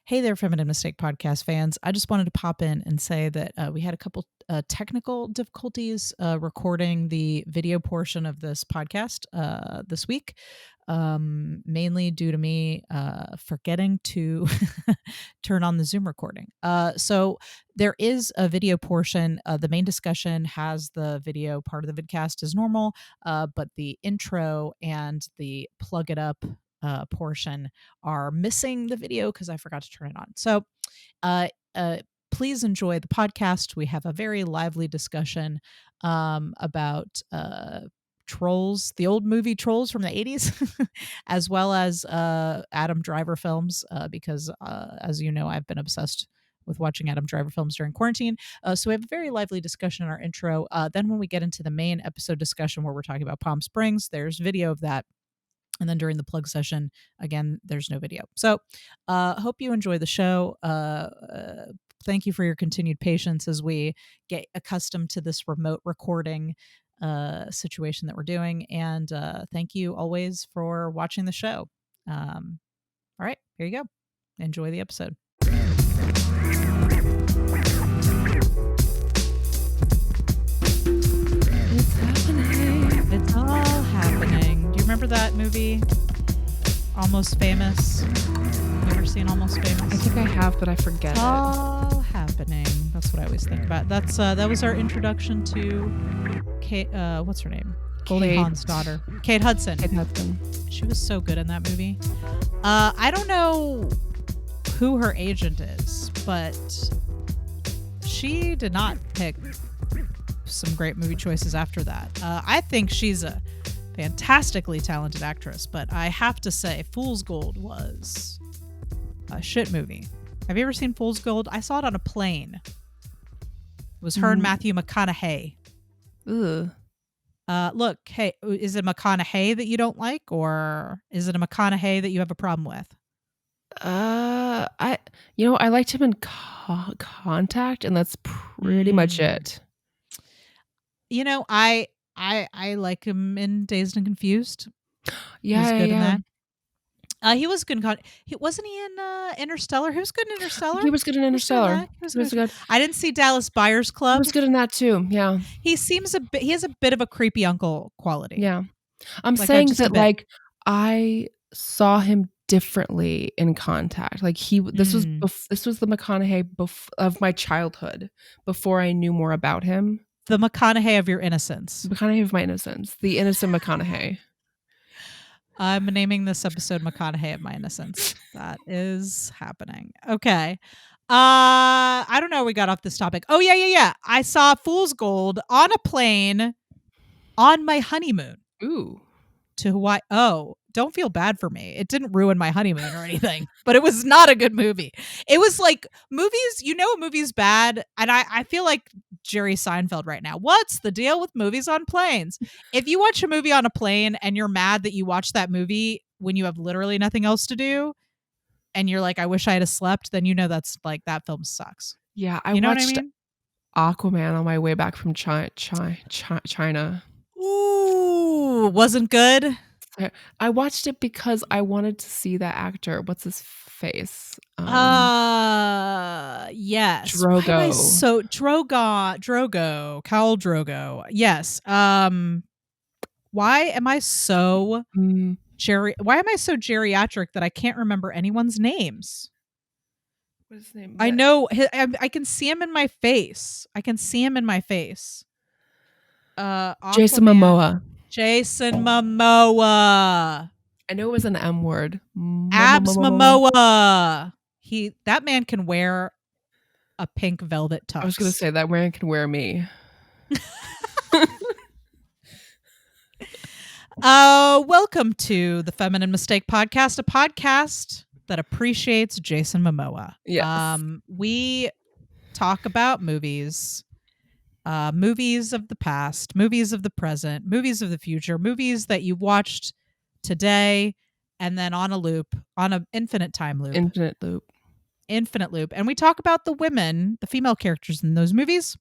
Hey there, Feminine Mistake Podcast fans. I just wanted to pop in and say that we had a couple technical difficulties recording the video portion of this podcast this week, mainly due to me forgetting to turn on the Zoom recording. So there is a video portion. The main discussion has the video part of the vidcast as normal, but the intro and the plug it up portion are missing the video because I forgot to turn it on. So, uh, uh, please enjoy the podcast. We have a very lively discussion about Trolls, the old movie Trolls from the 80s, as well as Adam Driver films, because, as you know, I've been obsessed with watching Adam Driver films during quarantine. So we have a very lively discussion in our intro. Then when we get into the main episode discussion where we're talking about Palm Springs, there's video of that. And then during the plug session, again, there's no video. So hope you enjoy the show. Thank you for your continued patience as we get accustomed to this remote recording situation that we're doing. And thank you always for watching the show. All right, here you go. Enjoy the episode. It's happening. It's all happening. Do you remember that movie, Almost Famous? You ever seen Almost Famous? I think I have, but I forget it's all happening. That's what I always think about. That was our introduction to Kate. What's her name? Goldie Hawn's daughter, Kate Hudson. Kate Hudson. She was so good in that movie. I don't know who her agent is, but she did not pick some great movie choices after that. I think she's a fantastically talented actress, but I have to say Fool's Gold was a shit movie. Have you ever seen Fool's Gold? I saw it on a plane. It was her and Matthew McConaughey. Ugh. Look, hey, is it McConaughey that you don't like, or is it a McConaughey that you have a problem with? I liked him in Contact, and that's pretty much it. You know, I like him in Dazed and Confused. Yeah, he was good in that. He was good in wasn't he in Interstellar? He was good in Interstellar. He was good in Interstellar. He was good. I didn't see Dallas Buyers Club. He was good in that too. Yeah. He has a bit of a creepy uncle quality. Yeah. I'm saying that I saw him differently in Contact. This was the McConaughey of my childhood before I knew more about him. The McConaughey of your innocence. The McConaughey of my innocence. The innocent McConaughey. I'm naming this episode McConaughey of my innocence. That is happening. Okay. I don't know. We got off this topic. Oh, yeah. I saw Fool's Gold on a plane on my honeymoon. Ooh. To Hawaii. Oh, don't feel bad for me. It didn't ruin my honeymoon or anything, but it was not a good movie. It was like movies, a movie's bad. And I feel like Jerry Seinfeld right now. What's the deal with movies on planes? If you watch a movie on a plane and you're mad that you watched that movie when you have literally nothing else to do, and you're like, I wish I had slept, then that's like, that film sucks. Yeah, I watched Aquaman on my way back from China. Ooh, wasn't good. I watched it because I wanted to see that actor. What's his face? Yes. Drogo. Drogo. Khal Drogo. Yes. Why am I so geriatric that I can't remember anyone's names? What's his name? I know. I can see him in my face. Jason Momoa. Jason Momoa. I know it was an M word. Abs Momoa. That man can wear a pink velvet tux. I was going to say that man can wear me. Welcome to the Feminine Mistake Podcast, a podcast that appreciates Jason Momoa. Yes. We talk about movies. Movies of the past, movies of the present, movies of the future, movies that you watched today, and then on an infinite time loop. Infinite loop. And we talk about the female characters in those movies,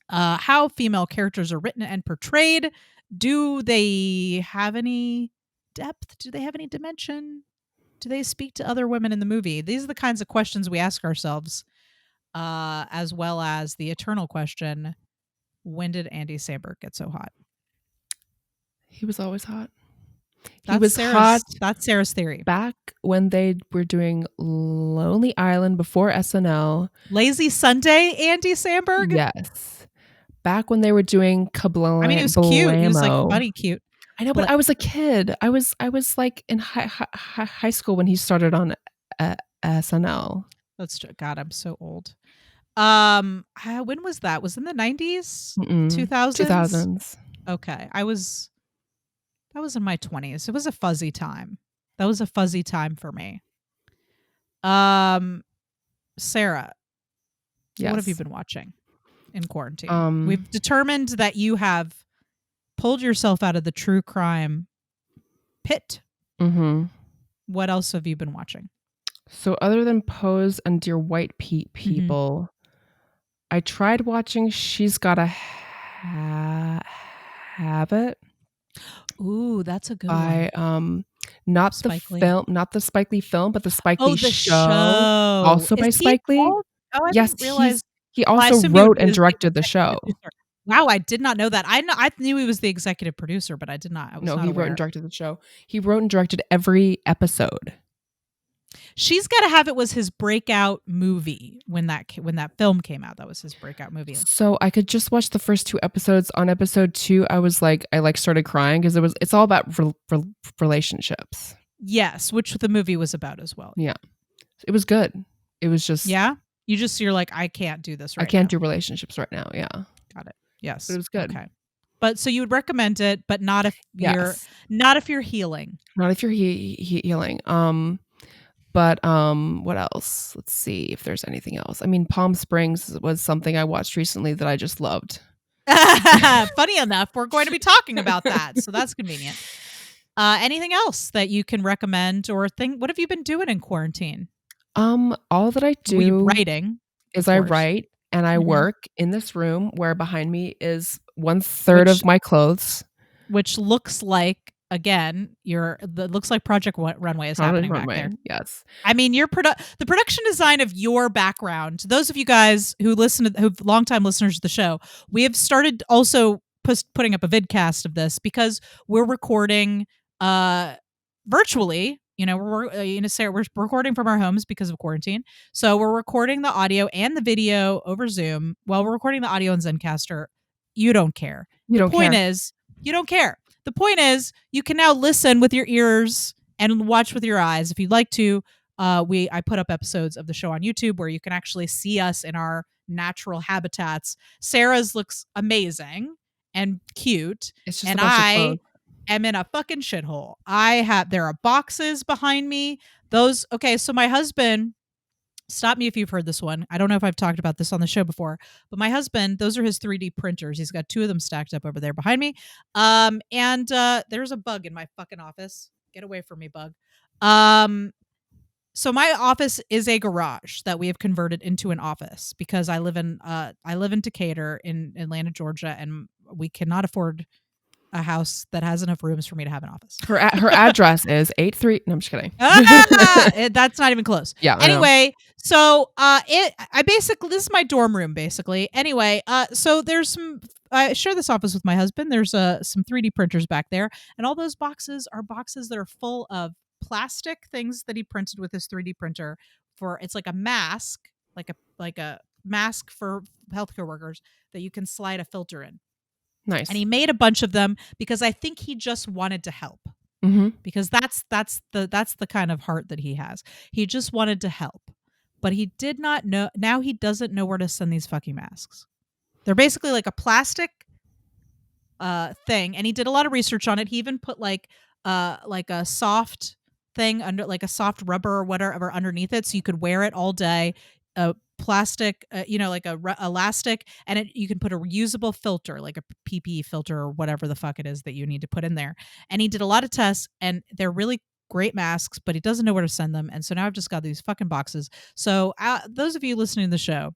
how female characters are written and portrayed. Do they have any depth? Do they have any dimension? Do they speak to other women in the movie? These are the kinds of questions we ask ourselves, as well as the eternal question: when did Andy Samberg get so hot? He was always hot. He was hot. That's Sarah's theory. Back when they were doing Lonely Island before SNL. Lazy Sunday, Andy Samberg? Yes. Back when they were doing Kablam. I mean, he was cute. He was like funny cute. I know, but I was a kid. I was like in high school when he started on SNL. That's true. God, I'm so old. When was that? Was it in the 90s? 2000s? Okay. That was in my 20s. It was a fuzzy time. That was a fuzzy time for me. Sarah, yes. What have you been watching in quarantine? We've determined that you have pulled yourself out of the true crime pit. Mm-hmm. What else have you been watching? So other than Pose and Dear White People, I tried watching She's Gotta Have It. Ooh, that's a good one. Not Spike the film, not the Spike Lee film, but the Spike Lee show. Also by Spike Lee. Oh, I didn't realize. He also wrote and directed the show. Producer. Wow, I did not know that. I knew he was the executive producer, but I did not. No, he wrote and directed the show. He wrote and directed every episode. She's Gotta Have It was his breakout movie when that film came out. That was his breakout movie. So I could just watch the first 2 episodes. On episode 2, I started crying because it's all about relationships. Yes, which the movie was about as well. Yeah, it was good. It was just you're like, I can't do this right now. I can't do relationships right now. Yeah, got it. Yes, but it was good. Okay. But so you would recommend it, but not if you're healing. Not if you're healing. But what else? Let's see if there's anything else. I mean, Palm Springs was something I watched recently that I just loved. Funny enough, we're going to be talking about that, so that's convenient. Anything else that you can recommend or think? What have you been doing in quarantine? All that I do writing is I write and I work in this room where behind me is 1/3 of my clothes, which looks like, again, looks like Project Runway is happening back there. Yes. I mean, the production design of your background, those of you guys who've longtime listeners to the show, we have started also putting up a vidcast of this because we're recording virtually. Sarah, we're recording from our homes because of quarantine. So we're recording the audio and the video over Zoom while we're recording the audio in Zencastr. You don't care. The point is, you don't care. The point is, you can now listen with your ears and watch with your eyes if you'd like to. I put up episodes of the show on YouTube where you can actually see us in our natural habitats. Sarah's looks amazing and cute, it's just and I am in a fucking shithole. There are boxes behind me. So my husband, stop me if you've heard this one. I don't know if I've talked about this on the show before, but my husband, those are his 3D printers. He's got 2 of them stacked up over there behind me. And there's a bug in my fucking office. Get away from me, bug. So my office is a garage that we have converted into an office because I live in Decatur in Atlanta, Georgia, and we cannot afford a house that has enough rooms for me to have an office. Her address is 83. No, I'm just kidding. That's not even close. Yeah. Anyway, so this is my dorm room basically. Anyway, so there's some. I share this office with my husband. There's some 3D printers back there, and all those boxes are boxes that are full of plastic things that he printed with his 3D printer. It's like a mask, like a mask for healthcare workers that you can slide a filter in. Nice. And he made a bunch of them because I think he just wanted to help. Because that's the kind of heart that he has. He just wanted to help. But he did not know. Now he doesn't know where to send these fucking masks. They're basically like a plastic thing, and he did a lot of research on it. He even put like a soft thing under, like a soft rubber or whatever underneath it, so you could wear it all day. Plastic, like a elastic, and you can put a reusable filter, like a PP filter or whatever the fuck it is that you need to put in there. And he did a lot of tests, and they're really great masks, but he doesn't know where to send them. And so now I've just got these fucking boxes. So those of you listening to the show,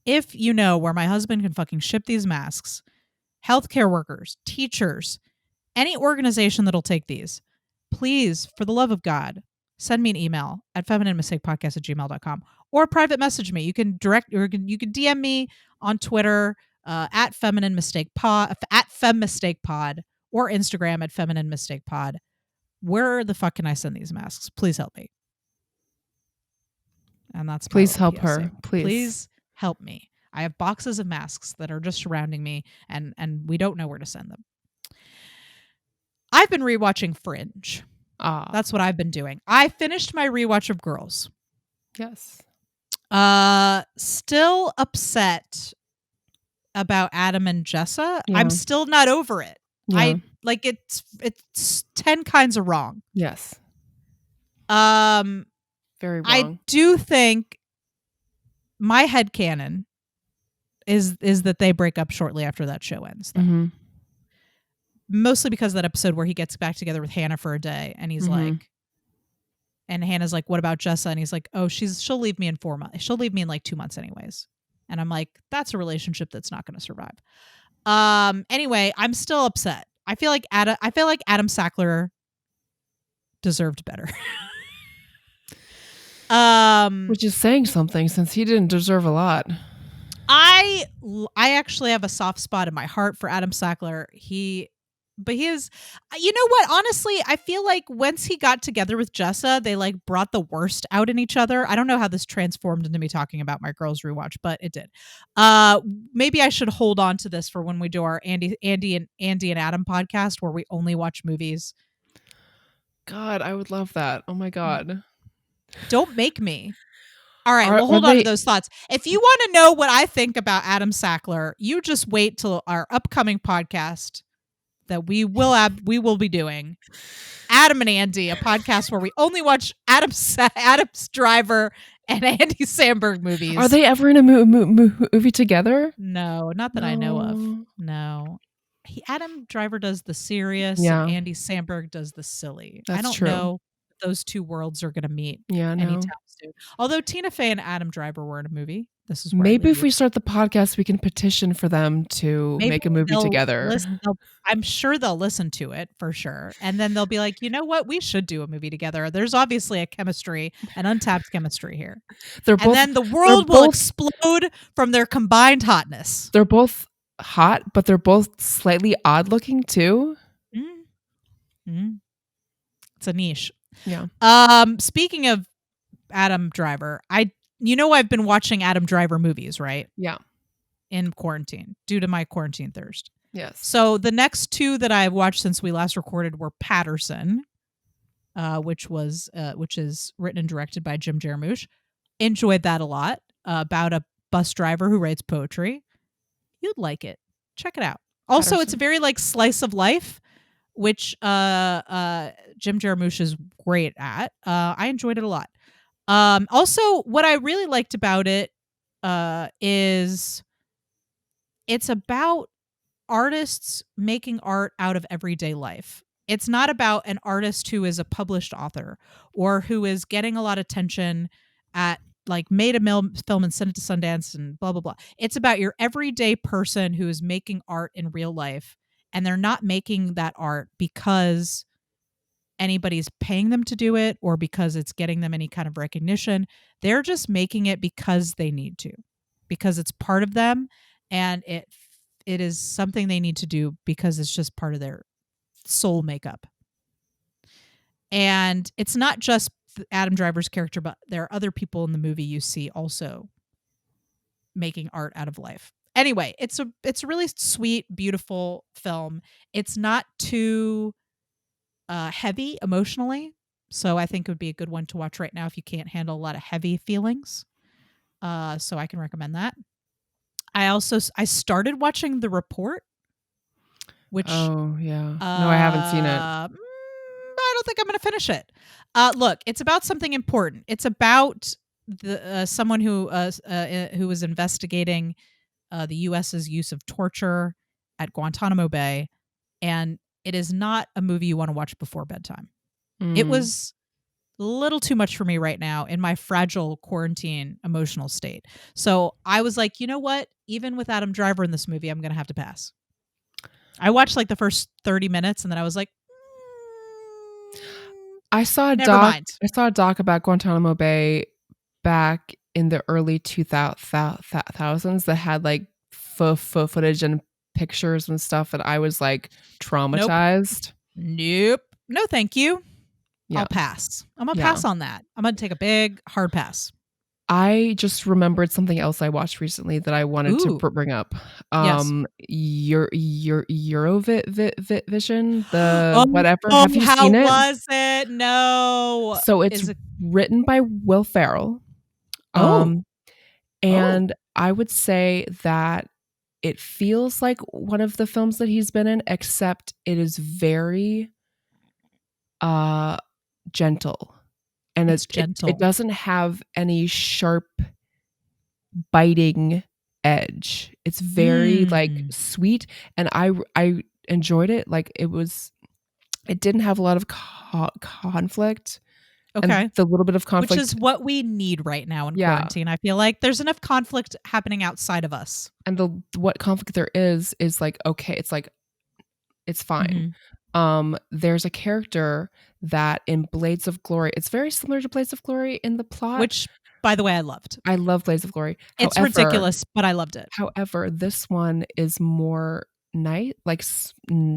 if you know where my husband can fucking ship these masks, healthcare workers, teachers, any organization that'll take these, please, for the love of God, send me an email at femininemistakepodcast@gmail.com or private message me. You can direct or you can DM me on Twitter at feminine mistake pod at femmistake or Instagram at feminine mistake pod. Where the fuck can I send these masks? Please help me. And that's my Please little help PSA. her. Please help me. I have boxes of masks that are just surrounding me, and we don't know where to send them. I've been rewatching Fringe. That's what I've been doing. I finished my rewatch of Girls. Yes. Still upset about Adam and Jessa. Yeah. I'm still not over it. Yeah. It's 10 kinds of wrong. Yes. Very wrong. I do think my headcanon is that they break up shortly after that show ends. Mm-hmm. Mostly because of that episode where he gets back together with Hannah for a day and he's like, and Hannah's like, what about Jessa? And he's like, oh, she'll leave me in 4 months. She'll leave me in like 2 months anyways. And I'm like, that's a relationship that's not going to survive. Anyway, I'm still upset. I feel like Adam Sackler deserved better. Which is saying something since he didn't deserve a lot. I actually have a soft spot in my heart for Adam Sackler. But he is, you know what? Honestly, I feel like once he got together with Jessa, they like brought the worst out in each other. I don't know how this transformed into me talking about my Girls rewatch, but it did. Maybe I should hold on to this for when we do our Andy and Adam podcast where we only watch movies. God, I would love that. Oh my God. Don't make me. All right, we'll hold on to those thoughts. If you want to know what I think about Adam Sackler, you just wait till our upcoming podcast that we will be doing. Adam and Andy, a podcast where we only watch Adam's Driver and Andy Samberg movies. Are they ever in a movie together? No, not that I know of. No. Adam Driver does the serious, and Andy Samberg does the silly. That's I don't know if those two worlds are going to meet anytime soon. Although Tina Fey and Adam Driver were in a movie. This is maybe if we start the podcast, we can petition for them to make a movie together. I'm sure they'll listen to it for sure. And then they'll be like, you know what? We should do a movie together. There's obviously an untapped chemistry here. Then the world will explode from their combined hotness. They're both hot, but they're both slightly odd looking too. It's a niche. Yeah. Speaking of Adam Driver, I've been watching Adam Driver movies, right? Yeah. In quarantine, due to my quarantine thirst. Yes. So the next two that I've watched since we last recorded were Patterson, which is written and directed by Jim Jarmusch. Enjoyed that a lot. About a bus driver who writes poetry. You'd like it. Check it out. Also, It's a very like slice of life, which Jim Jarmusch is great at. I enjoyed it a lot. Also, what I really liked about it is it's about artists making art out of everyday life. It's not about an artist who is a published author or who is getting a lot of attention at like made a film and sent it to Sundance and blah, blah, blah. It's about your everyday person who is making art in real life, and they're not making that art because anybody's paying them to do it or because it's getting them any kind of recognition. They're just making it because they need to, because it's part of them, and it is something they need to do because it's just part of their soul makeup. And it's not just Adam Driver's character, but there are other people in the movie you see also making art out of life. Anyway, it's a really sweet, beautiful film. It's not too heavy emotionally, so I think it would be a good one to watch right now if you can't handle a lot of heavy feelings. So I can recommend that. I started watching The Report, which no, I haven't seen it. I don't think I'm going to finish it. Look, it's about something important. It's about someone who was investigating the U.S.'s use of torture at Guantanamo Bay, and it is not a movie you want to watch before bedtime. It was a little too much for me right now in my fragile quarantine emotional state. So I was like, you know what? Even with Adam Driver in this movie, I'm going to have to pass. I watched like the first 30 minutes and then I was like, I saw a Never doc mind. I saw a doc about Guantanamo Bay back in the early 2000s that had, like, footage and pictures and stuff, and I was, like, Nope. traumatized. Nope. No, thank you. Yeah, I'll pass. I'm gonna yeah. pass on that. I'm gonna take a big hard pass. I just remembered something else I watched recently that I wanted to Ooh, bring up. yes. Eurovision, the Oh, whatever. oh, Have you how seen it? was it? No. So it's Is it written by Will Ferrell, Oh, um, oh, and I would say that it feels like one of the films that he's been in, except it is very, uh, gentle, and it's it gentle. doesn't have any sharp biting edge. It's very, like, Mm, sweet, and I enjoyed it, like, it didn't have a lot of conflict, and okay. the little bit of Which is conflict. what we need right now in Yeah, quarantine. I feel like there's enough conflict happening outside of us. and the what conflict there is, like, okay, it's like, it's fine. Mhm. There's a character that in Blades of Glory, it's very similar to Blades of Glory in the plot. Which, by the way, I loved. I love Blades of Glory. It's ridiculous, but I loved it. However, this one is more like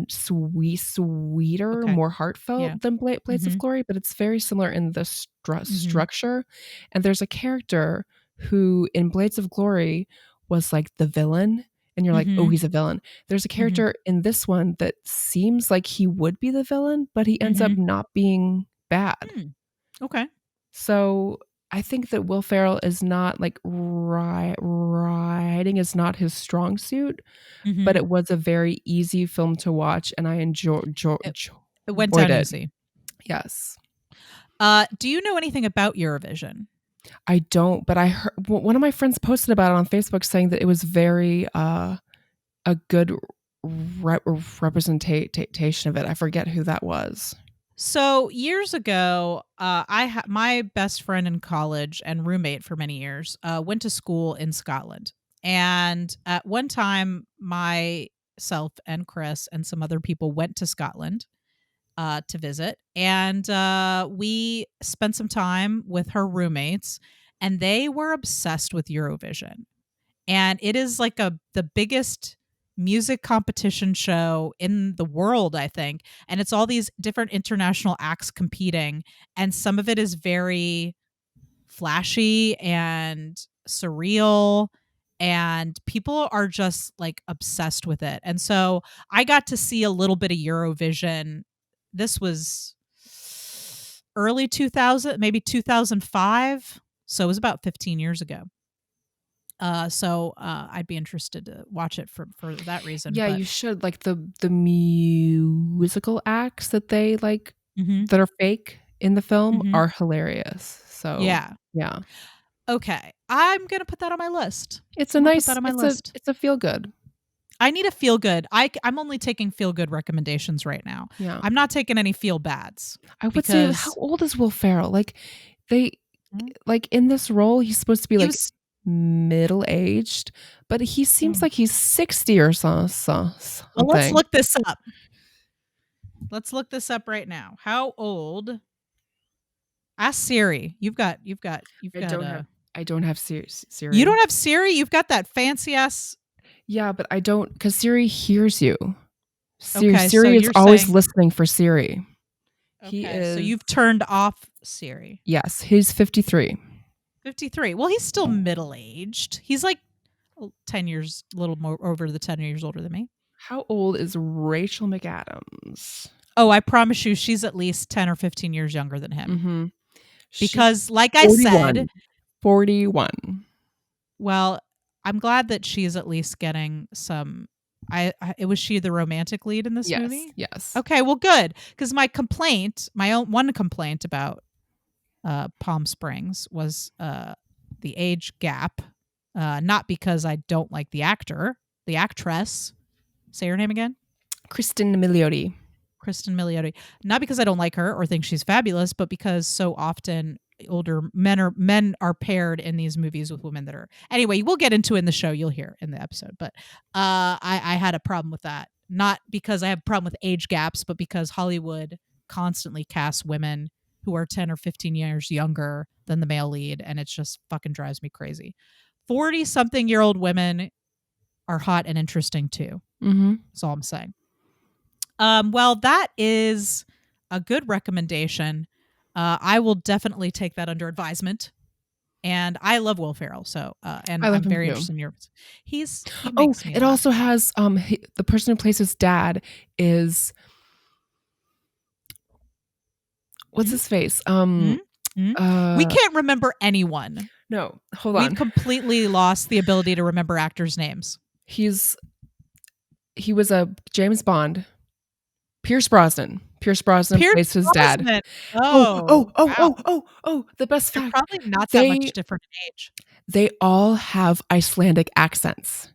sweeter, Okay. more Yeah. heartfelt than Blades of Mhm. Glory, but it's very similar in the Mhm. structure. And there's a character who in Blades of Glory was like the villain, and you're like, oh, Mhm. he's a villain. There's a Mhm. character in this one that seems like he would be the villain, but he ends up Mhm. not being bad. Hmm. Okay. So I think that Will Ferrell is not like writing is not his strong suit, but Mhm. it was a very easy film to watch, and I It it went enjoyed down it. easy. Yes. Do you know anything about Eurovision? I don't, but I heard one of my friends posted about it on Facebook saying that it was very, a good representation of it. I forget who that was. So years ago, my best friend in college and roommate for many years went to school in Scotland, and at one time, myself and Chris and some other people went to Scotland to visit, and we spent some time with her roommates, and they were obsessed with Eurovision, and it is like the biggest music competition show in the world, I think, and it's all these different international acts competing, and some of it is very flashy and surreal, and people are just like obsessed with it. And so I got to see a little bit of Eurovision. This was early 2000, maybe 2005, so it was about 15 years ago. I'd be interested to watch it for that reason. Yeah, But you should, like, the musical acts that they, like, mhm, that are fake in the film mhm, are hilarious. So, yeah, yeah. okay. I'm gonna put that on my list. It's a I'm gonna put that nice on my list. it's a feel good. I need a feel good. I'm only taking feel good recommendations right now. Yeah. I'm not taking any feel bads I would say, how because old is Will Ferrell? Like, they mm, like, in this role, he's supposed to be, he like, was. middle-aged, but he seems Mm. like he's 60 or Well, let's something. look this up. Let's look this up right now. How old? Ask Siri. You've I got don't have a. I don't have You Siri. don't have Siri. You've got that fancy ass. Yeah, but I don't, because Siri hears you. Okay, so Siri is you're always saying. listening for Siri. He Okay, so is you've turned off Siri. yes, he's 53. 53. Well, he's still middle aged. He's like 10 years, a little more over the 10 years older than me. How old is Rachel McAdams? Oh, I promise you, she's at least 10 or 15 years younger than him. Mhm. She's Because, like I said, 41. 41. well, I'm glad that she's at least getting some. It was she the romantic lead in this Yes, movie? yes. Okay, well, good. Because my own one complaint about Palm Springs was the age gap. Not because I don't like the actor, the actress. Say her name again. Kristen Milioti. Kristen Milioti. Not because I don't like her or think she's fabulous, but because so often older men are paired in these movies with women that are. Anyway, we'll get into it in the show. You'll hear in the episode, but I had a problem with that. Not because I have a problem with age gaps, but because Hollywood constantly casts women who are 10 or 15 years younger than the male lead, and it just fucking drives me crazy. 40-something-year-old women are hot and interesting too. That's all I'm saying. Well, that is a good recommendation. I will definitely take that under advisement. And I love Will Ferrell, so and I love I'm him very too. interested in yours. He Oh, makes me it laugh. also has the person who plays his dad is what's his face? We can't remember anyone. No, hold We've on. completely lost the ability to remember actors' names. He was a James Bond. Pierce Brosnan plays his dad. Oh, Oh, the best they're fact. probably not that much different in age. They all have Icelandic accents.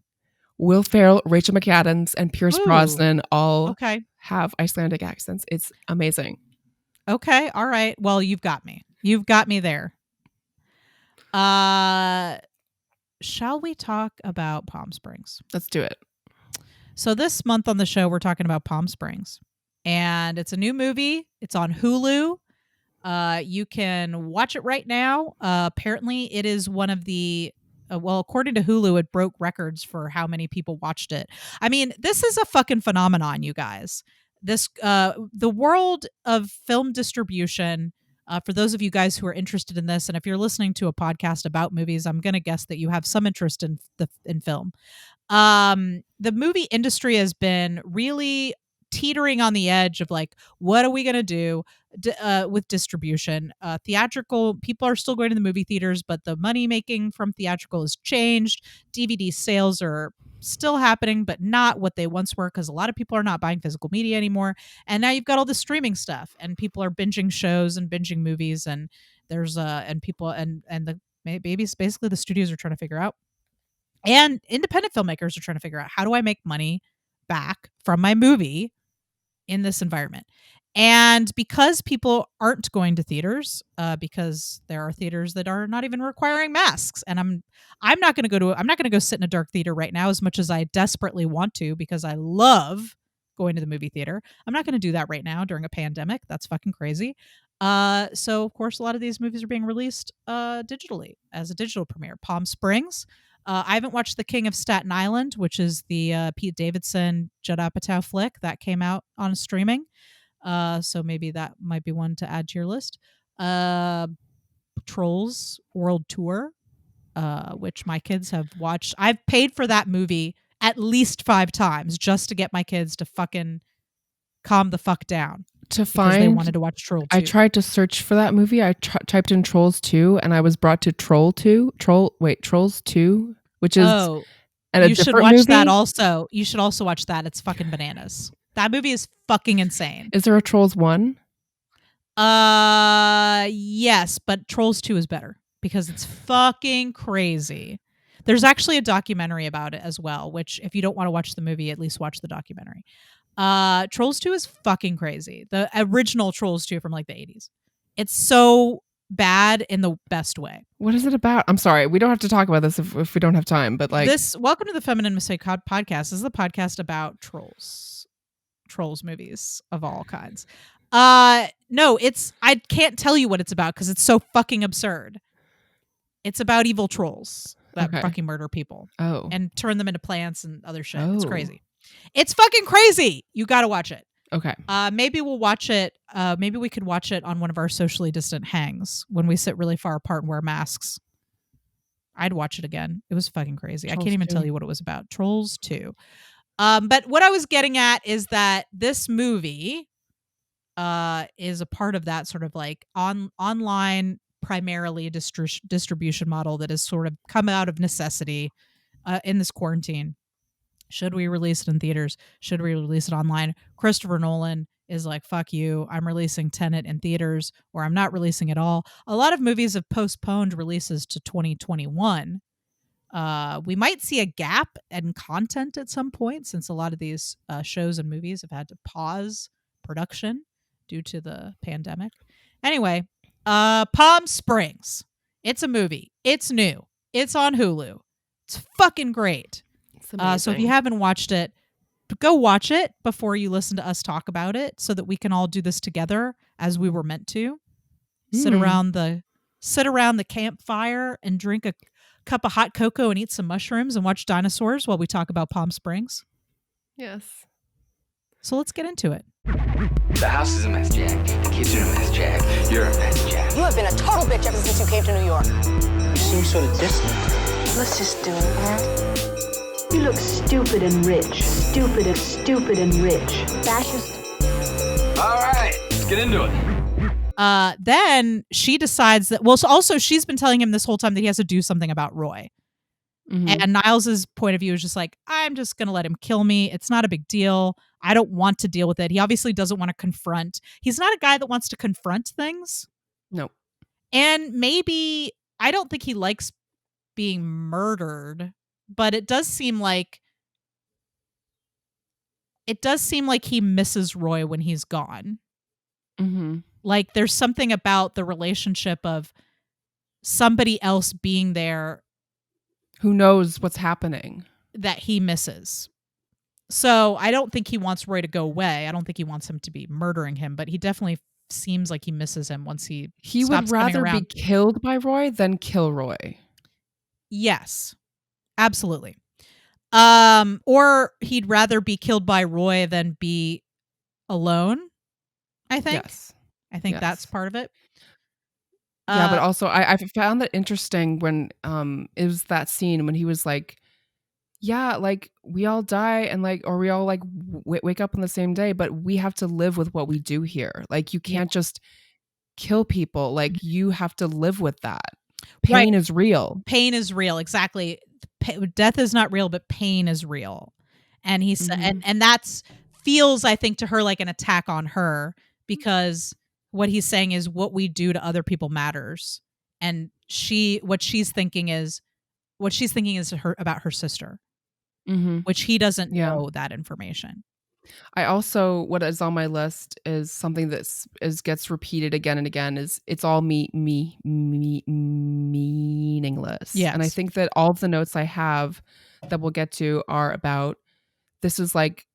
Will Ferrell, Rachel McAdams, and Pierce Brosnan all have Icelandic accents. It's amazing. Okay, all right. Well, you've got me. You've got me there. Shall we talk about Palm Springs? Let's do it. So this month on the show, we're talking about Palm Springs. And it's a new movie. It's on Hulu. You can watch it right now. Apparently, it is one of the according to Hulu, it broke records for how many people watched it. I mean, this is a fucking phenomenon, you guys. This the world of film distribution. For those of you guys who are interested in this, and if you're listening to a podcast about movies, I'm going to guess that you have some interest in film. The movie industry has been really teetering on the edge of like, what are we going to do with distribution? Theatrical people are still going to the movie theaters, but the money making from theatrical has changed. DVD sales are still happening, but not what they once were, because a lot of people are not buying physical media anymore. And now you've got all the streaming stuff, and people are binging shows and binging movies, and there's and people and the babies, basically the studios are trying to figure out, and independent filmmakers are trying to figure out, how do I make money back from my movie in this environment? And because people aren't going to theaters, because there are theaters that are not even requiring masks, and I'm not going to go sit in a dark theater right now, as much as I desperately want to, because I love going to the movie theater. I'm not going to do that right now during a pandemic. That's fucking crazy. So of course, a lot of these movies are being released digitally as a digital premiere. Palm Springs. I haven't watched The King of Staten Island, which is the Pete Davidson, Judd Apatow flick that came out on streaming. So maybe that might be one to add to your list. Trolls World Tour, which my kids have watched. I've paid for that movie at least 5 times just to get my kids to fucking calm the fuck down. Because they wanted to watch Troll 2. I tried to search for that movie. I typed in Trolls 2, and I was brought to Trolls 2, which is you should watch movie. That also. You should also watch that. It's fucking bananas. That movie is fucking insane. Is there a Trolls 1? Yes, but Trolls 2 is better because it's fucking crazy. There's actually a documentary about it as well, which if you don't want to watch the movie, at least watch the documentary. Trolls 2 is fucking crazy. The original Trolls 2 from like the 80s. It's so bad in the best way. What is it about? I'm sorry, we don't have to talk about this if we don't have time, but like this. Welcome to the Feminine Mistake podcast. This is the podcast about trolls movies of all kinds. No, I can't tell you what it's about because it's so fucking absurd. It's about evil trolls that fucking murder people and turn them into plants and other shit. It's crazy. It's fucking crazy. You got to watch it. Okay. Maybe we'll watch it. Maybe we could watch it on one of our socially distant hangs when we sit really far apart and wear masks. I'd watch it again. It was fucking crazy. Trolls I can't even tell you what it was about. Trolls 2. But what I was getting at is that this movie is a part of that sort of like online primarily distribution model that has sort of come out of necessity in this quarantine. Should we release it in theaters? Should we release it online? Christopher Nolan is like, fuck you. I'm releasing Tenet in theaters, or I'm not releasing it all. A lot of movies have postponed releases to 2021. We might see a gap in content at some point, since a lot of these shows and movies have had to pause production due to the pandemic. Anyway, Palm Springs. It's a movie. It's new. It's on Hulu. It's fucking great. So if you haven't watched it, go watch it before you listen to us talk about it, so that we can all do this together as we were meant to. sit around the campfire and drink a cup of hot cocoa and eat some mushrooms and watch dinosaurs while we talk about Palm Springs. Yes. So let's get into it. The house is a mess, Jack. The kids are a mess, Jack. You're a mess, Jack. You have been a total bitch ever since you came to New York. You seem sort of distant. Let's just do it, huh? You look stupid and rich. Stupid and rich. Fascist. All right, let's get into it. Then she decides that, well, so also she's been telling him this whole time that he has to do something about Roy. And Niles's point of view is just like, I'm just going to let him kill me. It's not a big deal. I don't want to deal with it. He obviously doesn't want to confront. He's not a guy that wants to confront things. Nope. And maybe, I don't think he likes being murdered, but it does seem like he misses Roy when he's gone. Like there's something about the relationship of somebody else being there who knows what's happening that he misses. So I don't think he wants Roy to go away. I don't think he wants him to be murdering him, but he definitely seems like he misses him once he would rather be killed by Roy than kill Roy. Yes, absolutely. Or he'd rather be killed by Roy than be alone, I think. Yes. I think that's part of it. Yeah, but also I found that interesting when it was that scene when he was like, yeah, like we all die and like, or we all like wake up on the same day, but we have to live with what we do here. Like you can't just kill people. Like you have to live with that. Pain is real. Pain is real. Exactly. Death is not real, but pain is real. And he said, and that's feels, I think, to her like an attack on her, because what he's saying is what we do to other people matters. And what she's thinking is about her sister, which he doesn't know that information. I also, what is on my list is something that gets repeated again and again is it's all meaningless. Yes. And I think that all of the notes I have that we'll get to are about, this is like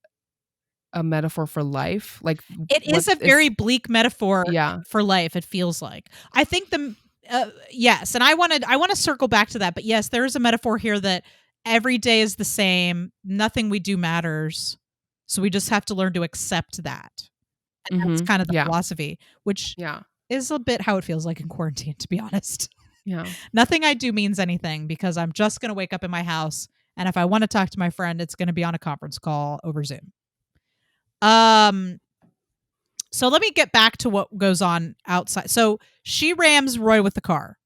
a metaphor for life. Like it is a very bleak metaphor for life. It feels like, I think yes. And I want to circle back to that, but yes, there is a metaphor here that every day is the same. Nothing we do matters. So we just have to learn to accept that. And that's kind of the philosophy, which is a bit how it feels like in quarantine, to be honest. Yeah. Nothing I do means anything because I'm just going to wake up in my house. And if I want to talk to my friend, it's going to be on a conference call over Zoom. So let me get back to what goes on outside. So she rams Roy with the car.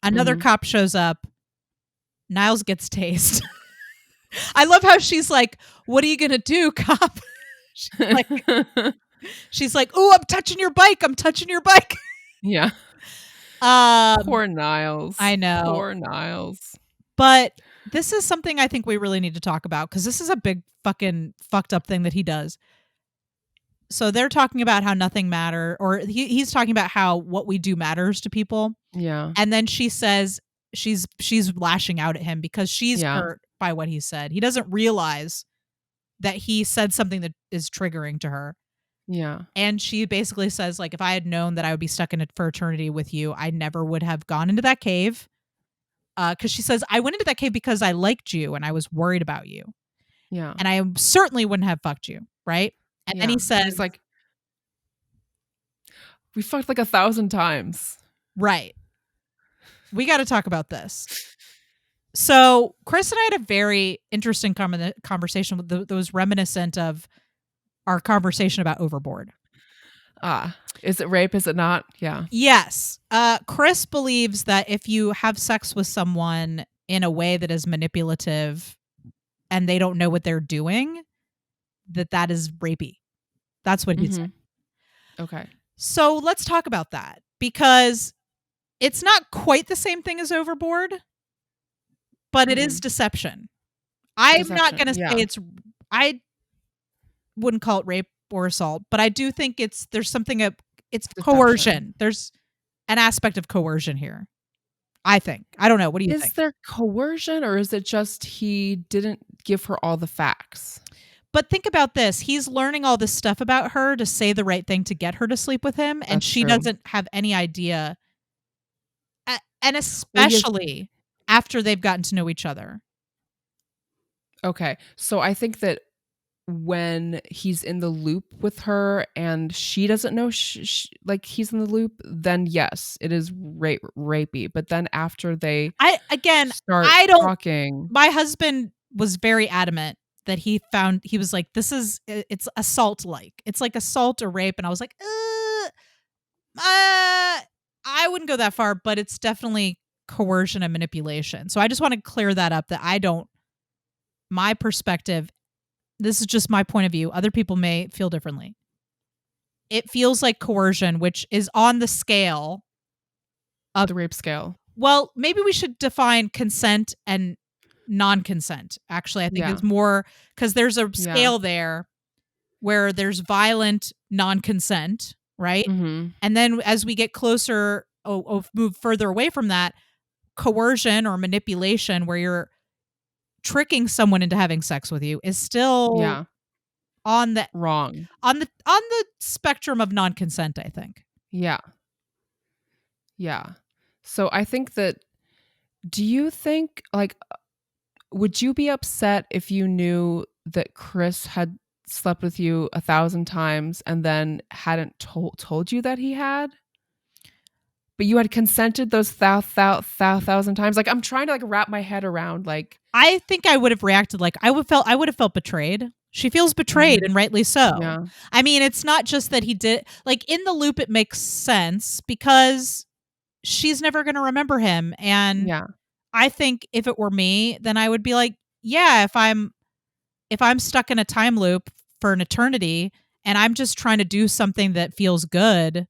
Another cop shows up. Niles gets tased. I love how she's like, what are you going to do, cop? She's like, oh, I'm touching your bike. Yeah. Poor Niles. I know. Poor Niles. But this is something I think we really need to talk about because this is a big fucking fucked up thing that he does. So they're talking about how nothing matters, or he's talking about how what we do matters to people. Yeah. And then she says she's lashing out at him because she's hurt by what he said. He doesn't realize that he said something that is triggering to her. Yeah. And she basically says, like, if I had known that I would be stuck in it for eternity with you, I never would have gone into that cave. Because she says, I went into that cave because I liked you and I was worried about you. Yeah. And I certainly wouldn't have fucked you, right? And then he says, he's like, we fucked like 1,000 times. Right. We got to talk about this. So Chris and I had a very interesting conversation that was reminiscent of our conversation about Overboard. Is it rape? Is it not? Yeah. Yes. Chris believes that if you have sex with someone in a way that is manipulative and they don't know what they're doing, that is rapey. That's what he said. Okay. So let's talk about that because it's not quite the same thing as Overboard, but it is deception. I'm not going to say I wouldn't call it rape or assault, but I do think there's something it's deception. Coercion. There's an aspect of coercion here. I think. I don't know. What do you think? Is there coercion or is it just he didn't give her all the facts? But think about this. He's learning all this stuff about her to say the right thing to get her to sleep with him, and she doesn't have any idea. And especially after they've gotten to know each other. Okay. So I think that when he's in the loop with her and she doesn't know like he's in the loop, then yes, it is rapey. But then after they start talking, my husband was very adamant that he was like, it's assault like. It's like assault or rape. And I was like, I wouldn't go that far, but it's definitely coercion and manipulation. So I just want to clear that up, that my perspective, this is just my point of view. Other people may feel differently. It feels like coercion, which is on the scale of the rape scale. Well, maybe we should define consent and non-consent. Actually, I think it's more, because there's a scale there where there's violent non-consent, right? Mm-hmm. And then as we get closer, move further away from that, coercion or manipulation, where you're tricking someone into having sex with you, is still on the wrong on the spectrum of non-consent, I think. Yeah. So I think that, do you think, like, would you be upset if you knew that Chris had slept with you 1,000 times and then hadn't told you that he had? But you had consented those 1,000 times. Like, I'm trying to like wrap my head around. Like, I think I would have reacted like I would have felt betrayed. She feels betrayed, and rightly so. Yeah. I mean, it's not just that he did, like, in the loop. It makes sense because she's never going to remember him, and I think if it were me, then I would be like, yeah, if I'm stuck in a time loop for an eternity and I'm just trying to do something that feels good.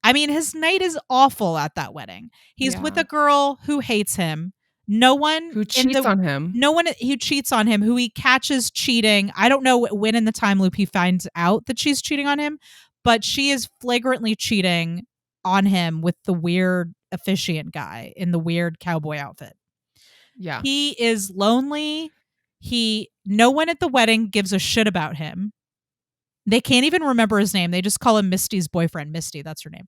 I mean, his night is awful at that wedding. He's with a girl who hates him. No one who cheats on him. No one who cheats on him, who he catches cheating. I don't know when in the time loop he finds out that she's cheating on him, but she is flagrantly cheating on him with the weird officiant guy in the weird cowboy outfit. Yeah. He is lonely. No one at the wedding gives a shit about him. They can't even remember his name. They just call him Misty's boyfriend. Misty, that's her name.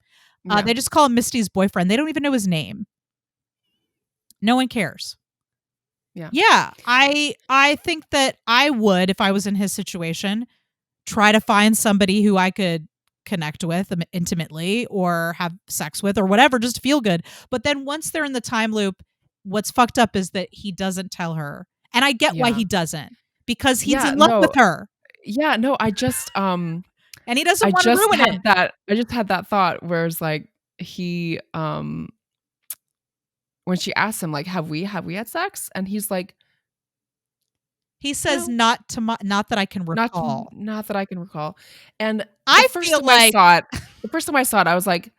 They just call him Misty's boyfriend. They don't even know his name. No one cares. Yeah. I think that I would, if I was in his situation, try to find somebody who I could connect with intimately or have sex with or whatever, just to feel good. But then once they're in the time loop, what's fucked up is that he doesn't tell her. And I get why he doesn't, because he's in love with her. Yeah, no, I just and he doesn't want to ruin it. I just had that thought where it's like he when she asks him, like, have we had sex? And he's like, he says, not that I can recall. Not that I can recall. And the first time I saw it, I was like,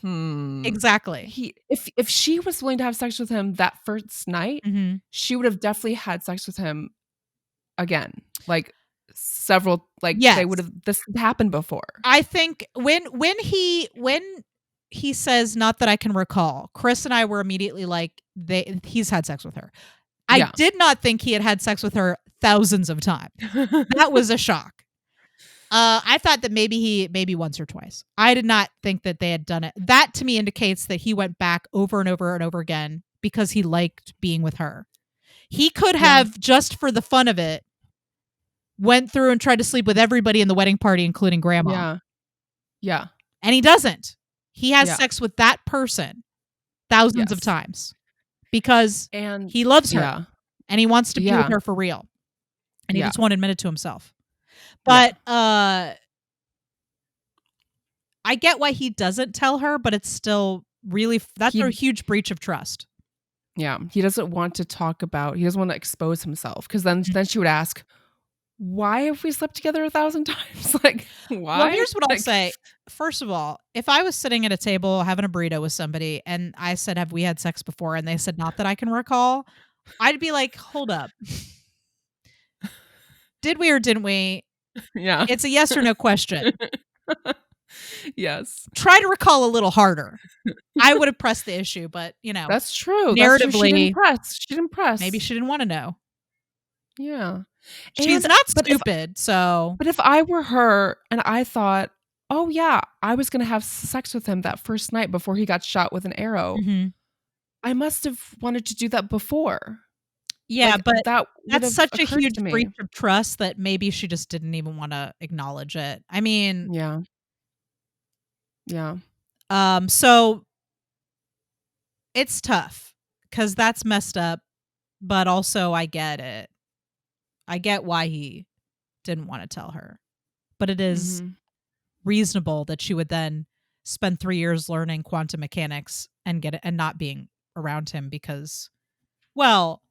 exactly. If she was willing to have sex with him that first night, she would have definitely had sex with him again. Like several, like they would have, this had happened before. I think when he says, not that I can recall, Chris and I were immediately like, he's had sex with her. I did not think he had sex with her thousands of times. That was a shock. I thought that maybe once or twice. I did not think that they had done it. That to me indicates that he went back over and over and over again because he liked being with her. He could have, just for the fun of it, went through and tried to sleep with everybody in the wedding party, including grandma. Yeah. And he doesn't. He has sex with that person thousands of times because he loves her and he wants to be with her for real. And he just won't admit it to himself. But I get why he doesn't tell her, but it's still really, that's a huge breach of trust. Yeah. He doesn't want to expose himself, because then she would ask, why have we slept together 1,000 times? Like, why? Well, here's what I'll say. First of all, if I was sitting at a table having a burrito with somebody and I said, have we had sex before? And they said, not that I can recall, I'd be like, hold up. Did we or didn't we? Yeah. It's a yes or no question. Yes. Try to recall a little harder. I would have pressed the issue, but that's true. Narratively, she didn't press. Maybe she didn't want to know. Yeah. She's not stupid, But if I were her and I thought, "Oh, yeah, I was gonna have sex with him that first night before he got shot with an arrow," I must have wanted to do that before. Yeah, Like, but that would that's have such a occurred huge to me. breach of trust that maybe she just didn't even wanna acknowledge it. I mean, Yeah. Yeah. so it's tough because that's messed up, but also I get it. I get why he didn't wanna tell her. But it is Mhm. reasonable that she would then spend 3 years learning quantum mechanics and get it and not being around him because, well,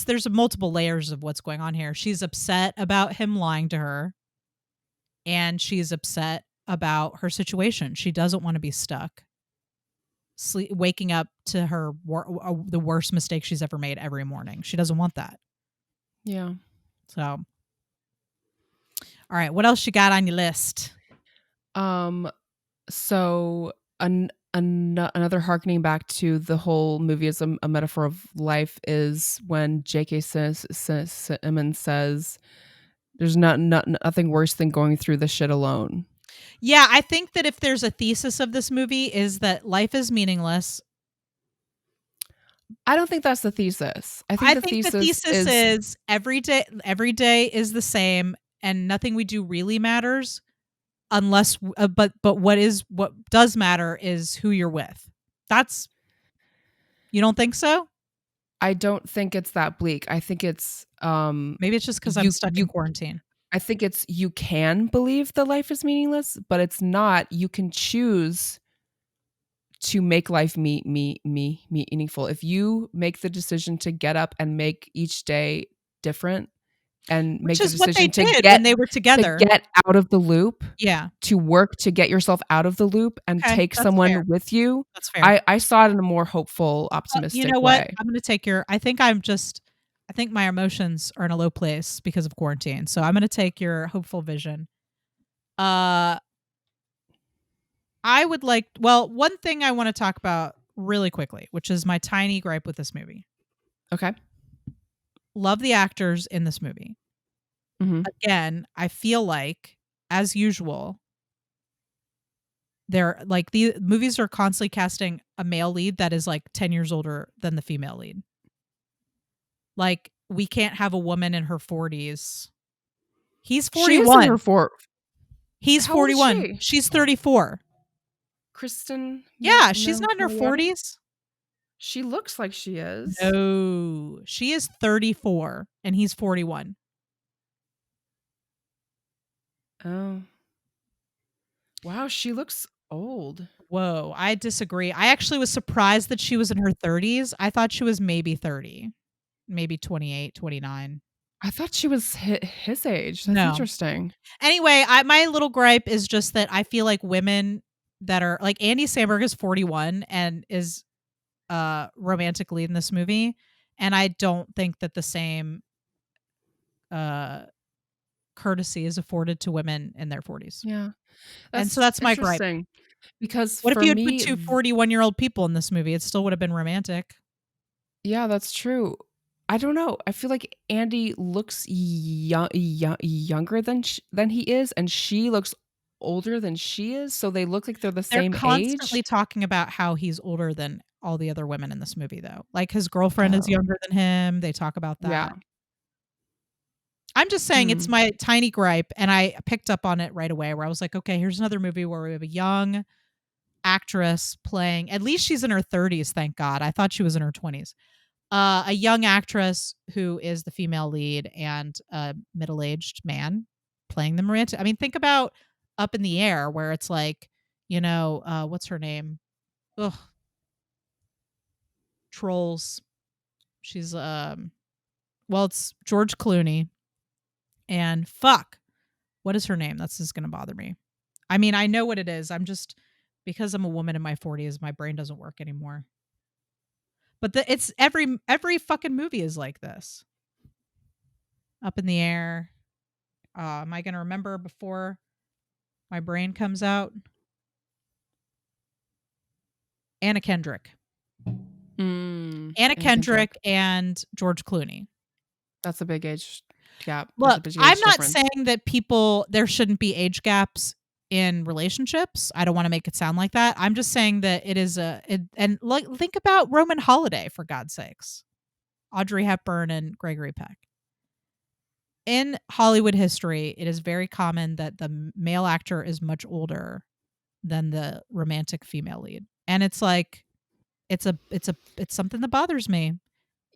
there's multiple layers of what's going on here. She's upset about him lying to her, and she's upset about her situation. She doesn't wanna be stuck waking up to the worst mistake she's ever made every morning. She doesn't want that. Yeah. So, all right, what else you got on your list? So another harkening back to the whole movie as a metaphor of life is when J.K. Simmons says, "There's nothing worse than going through the shit alone." Yeah, I think that if there's a thesis of this movie is that life is meaningless. I don't think that's the thesis. I think I the think the thesis thesis is every day is the same and nothing we do really matters unless but what does matter is who you're with. That's You don't think so? I don't think it's that bleak. I think it's Maybe it's just cuz I'm you stuck in you quarantine. I think it's you can believe that life is meaningless, but it's not. You can choose to make life meaningful. If you make the decision to get up and make each day different and Which make the is what they decision to did when they were together. get out of the loop, Yeah. to work to get yourself out of the loop and Okay, take that's fair. someone with you, That's fair. I saw it in a more hopeful, You optimistic know what? way. I'm going to take I think my emotions are in a low place because of quarantine. So I'm going to take your hopeful vision. Uh one thing I want to talk about really quickly, which is my tiny gripe with this movie. Okay. Love the actors in this movie. Mhm. Again, I feel like, as usual, they're like the movies are constantly casting a male lead that is like 10 years older than the female lead. Like, we can't have a woman in her 40s. He's She is in her 41. four. He's How old is 41. she? She's 34. Kristen Yeah, she's not in her Milioti? 40s. She looks like she is. No, she is 34 and he's 41. Oh. Wow, she looks old. Whoa, I disagree. I actually was surprised that she was in her 30s. I thought she was maybe 30, maybe 28, 29. I thought she was his age. That's No. interesting. Anyway, my little gripe is just that I feel like women that are like Andy Samberg is 41 and is romantic lead in this movie, and I don't think that the same uh courtesy is afforded to women in their 40s. Yeah. And so That's that's my gripe. interesting because What if for you had put me, two 41-year-old people in this movie? It still would have been romantic. yeah, that's true. I don't know. I feel like Andy looks younger than he is, and she looks older than she is. So they look like they're the They're same age. constantly talking about how he's older than all the other women in this movie, though. Like, his girlfriend is Oh, younger than him. They talk about that. yeah. I'm just saying it's Hmm. my tiny gripe, and I picked up on it right away where I was like, okay, here's another movie where we have a young actress playing, at least she's in her 30s, thank God. I thought she was in her 20s. A young actress who is the female lead and a middle-aged man playing the romantic. I mean, think about Up in the Air, where it's like, what's her name? Ugh, Trolls. She's it's George Clooney and fuck, what is her name? That's just gonna bother me. I mean, I know what it is. I'm just because I'm a woman in my 40s, my brain doesn't work anymore. But it's every fucking movie is like this. Up in the Air. Am I gonna remember before my brain comes out? Anna Kendrick. Anna Kendrick. Kendrick and George Clooney. That's a big age gap. Look, There's a big I'm age not difference. saying that there shouldn't be age gaps in relationships. I don't want to make it sound like that. I'm just saying that it is and like think about Roman Holiday, for God's sakes. Audrey Hepburn and Gregory Peck. In Hollywood history, it is very common that the male actor is much older than the romantic female lead. And it's like it's something that bothers me.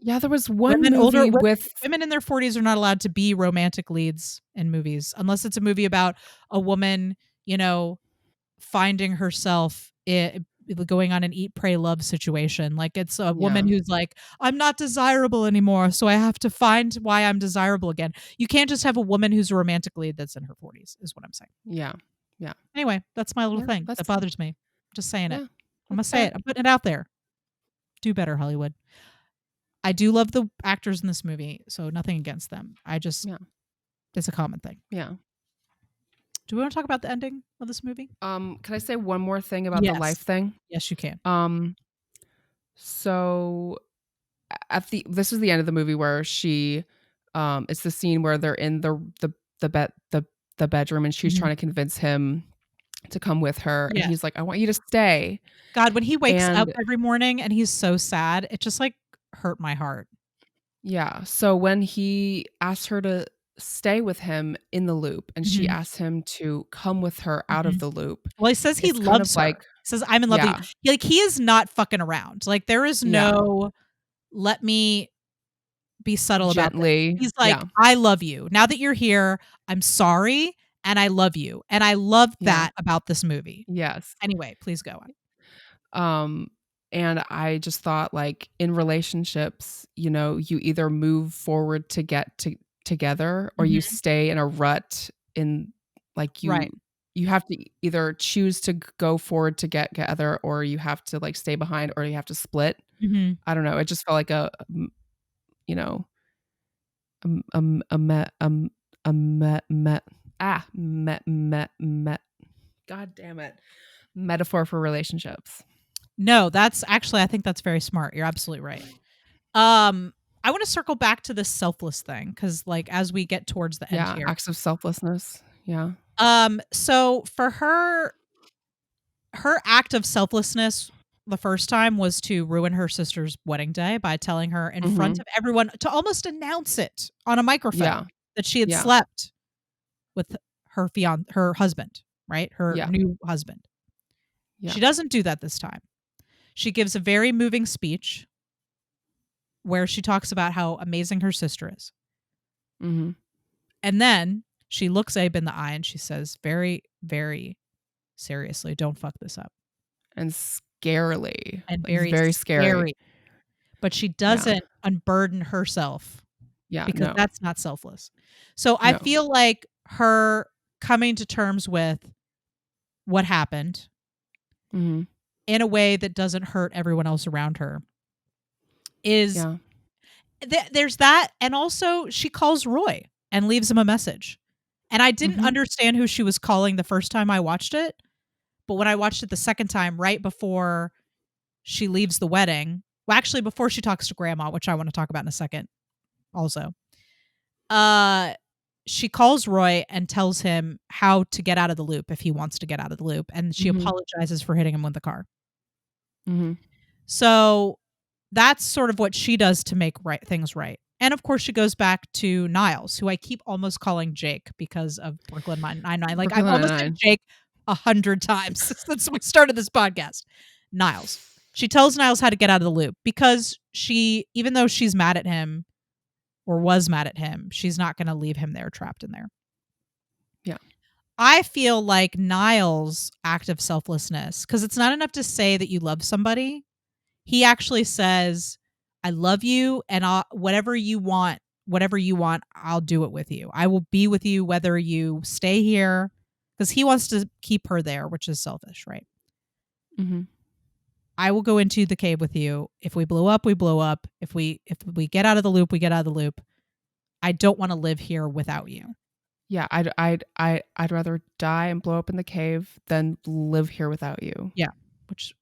Yeah, there was one movie with women in their 40s are not allowed to be romantic leads in movies unless it's a movie about a woman, finding herself going on an eat, pray, love situation. Like it's a woman who's like, I'm not desirable anymore, so I have to find why I'm desirable again. You can't just have a woman who's a romantic lead that's in her 40s, is what I'm saying. Yeah. Anyway, that's my little thing that bothers me. I'm just saying it. I'm gonna say it. I'm putting it out there. Do better, Hollywood. I do love the actors in this movie, so nothing against them. It's a common thing. Yeah. Do we want to talk about the ending of this movie? Can I say one more thing about the life thing? Yes, you can. So this is the end of the movie where she, it's the scene where they're in the bedroom and she's trying to convince him to come with her, and he's like, I want you to stay. God, when he wakes up every morning and he's so sad, it just like hurt my heart. Yeah. So when he asked her to stay with him in the loop and she asked him to come with her out of the loop. Well, he says he loves her. He says, I'm in love with you. Like, he is not fucking around. Like, there is no let me be subtle Gently. about this. He's like, I love you. Now that you're here, I'm sorry, and I love you. And I love that about this movie. Yes. Anyway, please go on. And I just thought, like, in relationships, you either move forward to get together or you stay in a rut in, like, you have to either choose to go forward to get together, or you have to, like, stay behind, or you have to split. I don't know. It just felt like God damn it, metaphor for relationships. No, that's actually, I think that's very smart. You're absolutely right. I want to circle back to this selfless thing because, like, as we get towards the end here, acts of selflessness. Yeah. So for her act of selflessness the first time was to ruin her sister's wedding day by telling her in front of everyone to almost announce it on a microphone that she had slept with her husband, right? Her new husband. Yeah. She doesn't do that this time. She gives a very moving speech where she talks about how amazing her sister is. And then she looks Abe in the eye and she says very, very seriously, don't fuck this up. And scarily. And like, very scary. But she doesn't unburden herself. Yeah. Because that's not selfless. So I feel like her coming to terms with what happened in a way that doesn't hurt everyone else around her is there's that. And also she calls Roy and leaves him a message. And I didn't understand who she was calling the first time I watched it. But when I watched it the second time, right before she leaves the wedding, well, actually before she talks to Grandma, which I want to talk about in a second also, she calls Roy and tells him how to get out of the loop if he wants to get out of the loop. And she apologizes for hitting him with the car. So that's sort of what she does to make things right. And of course, she goes back to Niles, who I keep almost calling Jake because of Brooklyn Nine-Nine. Like, I've almost said Jake 100 times since we started this podcast. Niles. She tells Niles how to get out of the loop because even though she's mad at him or was mad at him, she's not going to leave him there trapped in there. Yeah. I feel like Niles' act of selflessness, because it's not enough to say that you love somebody. He actually says, I love you, and whatever you want, I'll do it with you. I will be with you whether you stay here, because he wants to keep her there, which is selfish, right? I will go into the cave with you. If we blow up, we blow up. If we get out of the loop, we get out of the loop. I don't want to live here without you. Yeah, I'd rather die and blow up in the cave than live here without you. Yeah, which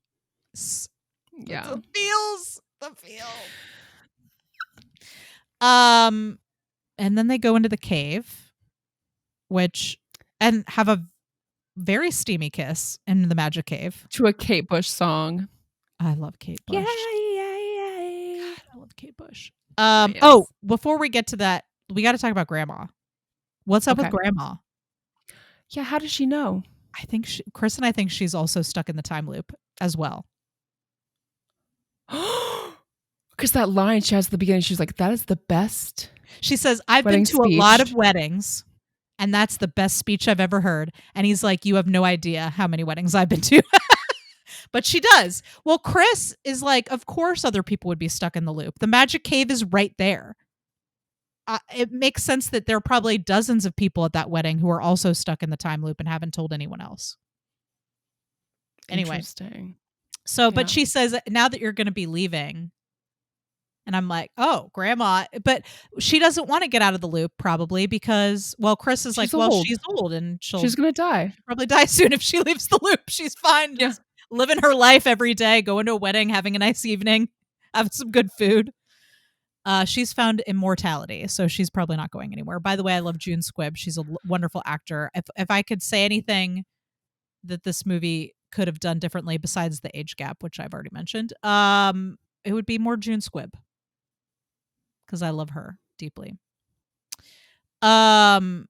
the feels. And then they go into the cave, and have a very steamy kiss in the magic cave. To a Kate Bush song. I love Kate Bush. Yeah. God, I love Kate Bush. Yes. Oh, before we get to that, we got to talk about Grandma. What's up with Grandma? Yeah, how does she know? I think Chris and I think she's also stuck in the time loop as well. Because that line she has at the beginning, she's like, that is the best. She says, I've been to a lot of weddings, and that's the best speech I've ever heard. And he's like, you have no idea how many weddings I've been to. But she does. Well, Chris is like, of course other people would be stuck in the loop. The magic cave is right there. It makes sense that there are probably dozens of people at that wedding who are also stuck in the time loop and haven't told anyone else. Anyway. Interesting. So, but she says, now that you're going to be leaving, and I'm like, oh, Grandma. But she doesn't want to get out of the loop probably because, well, Chris is like, well, she's old and she's going to die. She'll probably die soon if she leaves the loop. She's fine. Yeah. Just living her life every day, going to a wedding, having a nice evening, having some good food. She's found immortality, so she's probably not going anywhere. By the way, I love June Squibb. She's a wonderful actor. If I could say anything that this movie could have done differently besides the age gap, which I've already mentioned, it would be more June Squibb because I love her deeply. Okay.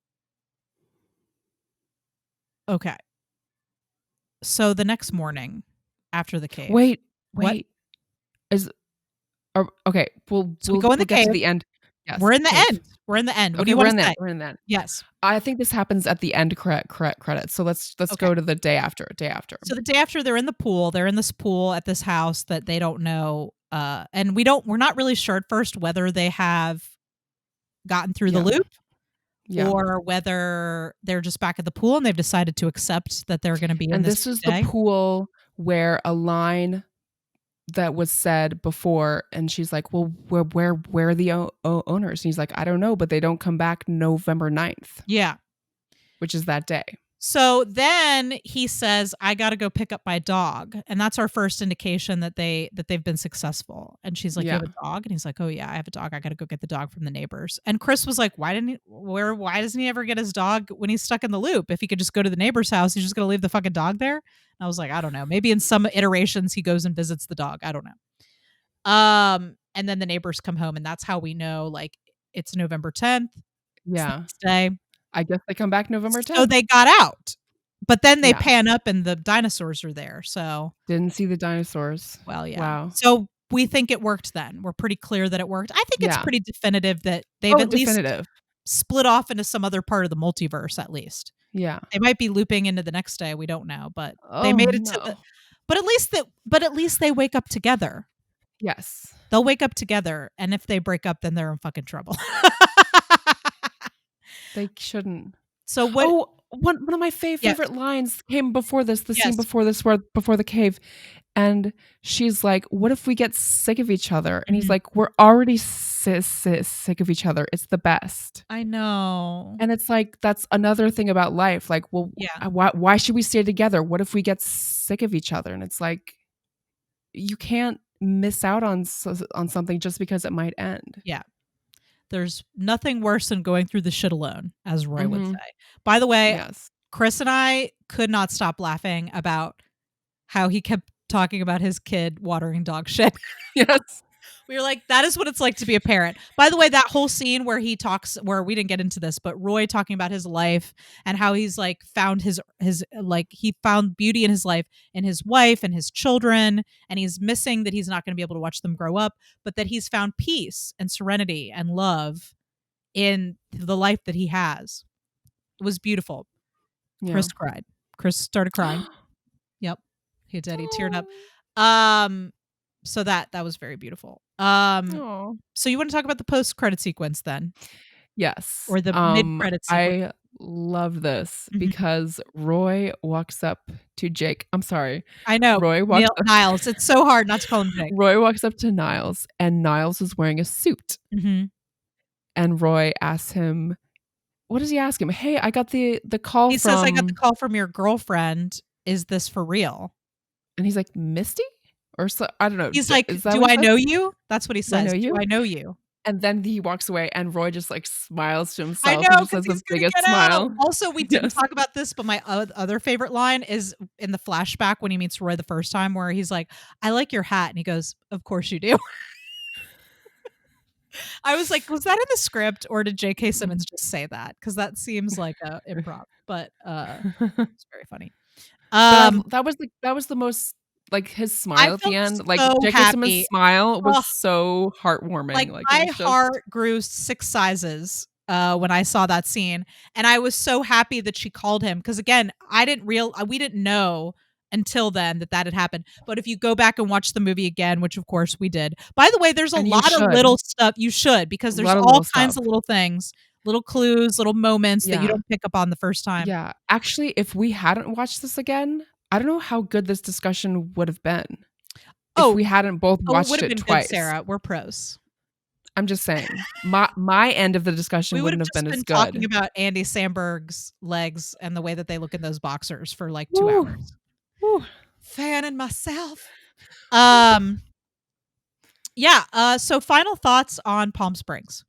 So the next morning after the cave. Wait. What? Okay, we'll go in the cave. Get to the end. Yes, we're in the end. We're in the end. What do you want to say? We're in the end. Yes. I think this happens at the end credits. So let's go to the day after. So the day after, they're in the pool. They're in this pool at this house that they don't know. And we're not really sure at first whether they have gotten through the loop or whether they're just back at the pool and they've decided to accept that they're going to be in this. And this is the pool where a line that was said before, and she's like, well, where are the owners? And he's like, I don't know, but they don't come back November 9th. Yeah. Which is that day. So then he says, I got to go pick up my dog. And that's our first indication that they've been successful. And she's like, you have a dog? And he's like, oh yeah, I have a dog. I got to go get the dog from the neighbors. And Chris was like, why doesn't he ever get his dog when he's stuck in the loop? If he could just go to the neighbor's house, he's just going to leave the fucking dog there. And I was like, I don't know. Maybe in some iterations he goes and visits the dog. I don't know. And then the neighbors come home, and that's how we know, like, it's November 10th. Yeah. It's the next day. I guess they come back November 10th. So they got out. But then they pan up and the dinosaurs are there. So didn't see the dinosaurs. Well, yeah. Wow. So we think it worked then. We're pretty clear that it worked. I think it's pretty definitive that they've at least split off into some other part of the multiverse at least. Yeah. They might be looping into the next day. We don't know, but they made it to the but at least they wake up together. Yes. They'll wake up together, and if they break up, then they're in fucking trouble. They shouldn't. So what? Oh, one of my favorite lines came before this. The scene before this, before the cave, and she's like, "What if we get sick of each other?" And he's like, "We're already sick of each other. It's the best." I know. And it's like, that's another thing about life. Like, well, why should we stay together? What if we get sick of each other? And it's like, you can't miss out on something just because it might end. Yeah. There's nothing worse than going through the shit alone, as Roy would say. By the way, Chris and I could not stop laughing about how he kept talking about his kid watering dog shit. Yes. We were like, that is what it's like to be a parent. By the way, that whole scene where he talks, where we didn't get into this, but Roy talking about his life and how he's like found his like, he found beauty in his life and his wife and his children, and he's missing that he's not going to be able to watch them grow up, but that he's found peace and serenity and love in the life that he has. It was beautiful. Yeah. Chris cried. Chris started crying. Yep. He did. He teared up. So that was very beautiful. So you want to talk about the post-credit sequence then? Yes. Or the mid-credit sequence? I love this because Roy walks up to Jake. I'm sorry. I know. Roy walks up, Niles. It's so hard not to call him Jake. Roy walks up to Niles, and Niles is wearing a suit. And Roy asks him, what does he ask him? Hey, I got the call He says, I got the call from your girlfriend. Is this for real? And he's like, Misty? Or so, I don't know. He's like, do I know you? That's what he says. Do I know you? Do I know you? And then he walks away, and Roy just like smiles to I himself know, and just because has the he's gonna biggest get out. smile. Also, we didn't Yes. talk about this, but my other favorite line is in the flashback when he meets Roy the first time, where he's like, "I like your hat," and he goes, "Of course you do." I was like, was that in the script, or did J.K. Simmons just say that? Because that seems like a improv, but it's very funny. But that was the most like his I smile at the felt end. Like so J.K. Simmons' happy. smile was Ugh, so heartwarming. Like it my was just heart grew 6 sizes when I saw that scene, and I was so happy that she called him. Because again, we didn't know until then that had happened. But if you go back and watch the movie again, which of course we did. By the way, there's a and you lot of should. little stuff you should, because A there's lot of all little kinds stuff. of little things, little clues, little moments that you Yeah. don't pick up on the first time. Yeah. Actually, if we hadn't watched this again, I don't know how good this discussion would have been. If we hadn't both it watched would have it been twice. good, Sarah. We're pros. I'm just saying. My end of the discussion We would have wouldn't have just been as been talking good. about Andy Samberg's legs and the way that they look in those boxers for like 2 Woo. hours. Woo. Fanning myself. Yeah, so final thoughts on Palm Springs.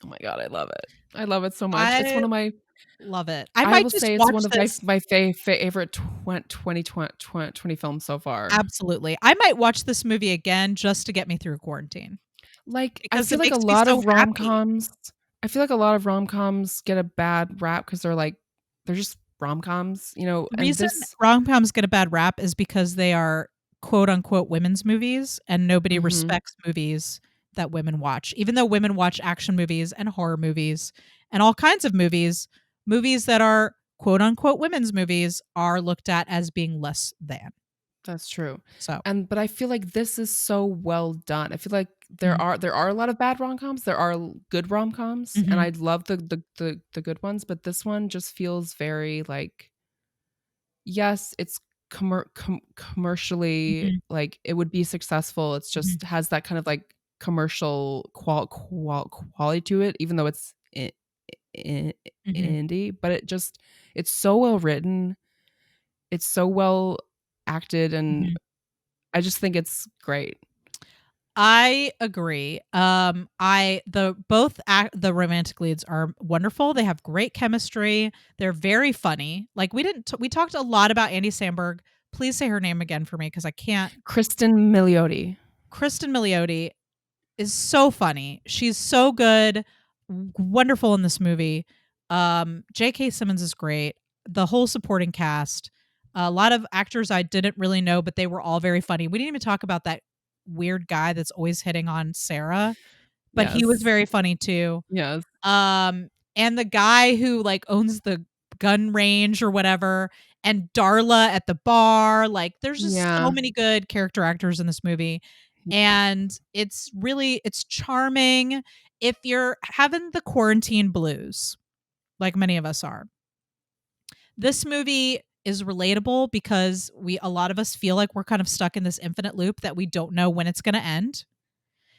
Oh my god, I love it. I love it so much. It's one of my love it. I might will just say it's watch one of this. my favorite 2020 films so far. Absolutely. I might watch this movie again just to get me through quarantine. Like, I Because feel it like a makes me lot so of happy. rom-coms get a bad rap because they're just rom-coms, you know, The and reason this rom-coms get a bad rap is because they are quote unquote women's movies, and nobody respects movies that women watch. Even though women watch action movies and horror movies and all kinds of movies that are quote unquote women's movies are looked at as being less than. That's true. So, But I feel like this is so well done. I feel like there Mhm. are a lot of bad rom-coms. There are good rom-coms, and Mhm. I love the good ones, but this one just feels very like yes, it's commercially Mhm. like it would be successful. It's Mhm. just has that kind of like commercial quality to it, even though it's Mhm. indie, but it's so well written. It's so well acted, and Mhm. I just think it's great. I agree. The romantic leads are wonderful. They have great chemistry. They're very funny. Like we talked a lot about Andy Samberg. Please say her name again for me because I can't. Kristen Milioti. Kristen Milioti is so funny. She's so good, wonderful in this movie. J.K. Simmons is great. The whole supporting cast, a lot of actors I didn't really know, but they were all very funny. We didn't even talk about that weird guy that's always hitting on Sarah, but he was Yes. very funny too. Yes. And the guy who like owns the gun range or whatever, and Darla at the bar. Like, there's just so Yeah. many good character actors in this movie, and it's charming. If you're having the quarantine blues, like many of us are, this movie is relatable because a lot of us feel like we're kind of stuck in this infinite loop that we don't know when it's going to end.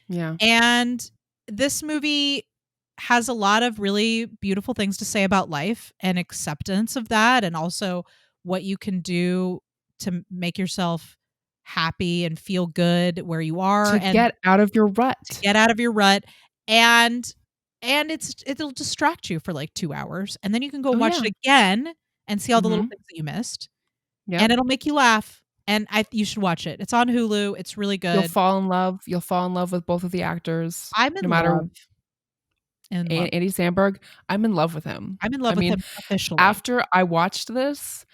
Yeah. And this movie has a lot of really beautiful things to say about life and acceptance of that, and also what you can do to make yourself happy and feel good where you are To and get out of your to rut. get out of your rut. And it'll distract you for like 2 hours, and then you can go Oh, watch yeah. it again and see all the little Mhm. things that you missed, Yep. and it'll make you laugh, and you should watch it. It's on Hulu. It's really You'll good. fall in love. You'll fall in love with both of the actors. I'm in No matter love. In love. Andy Samberg, I'm in love with him. I'm in love I with mean, him officially. after I watched this,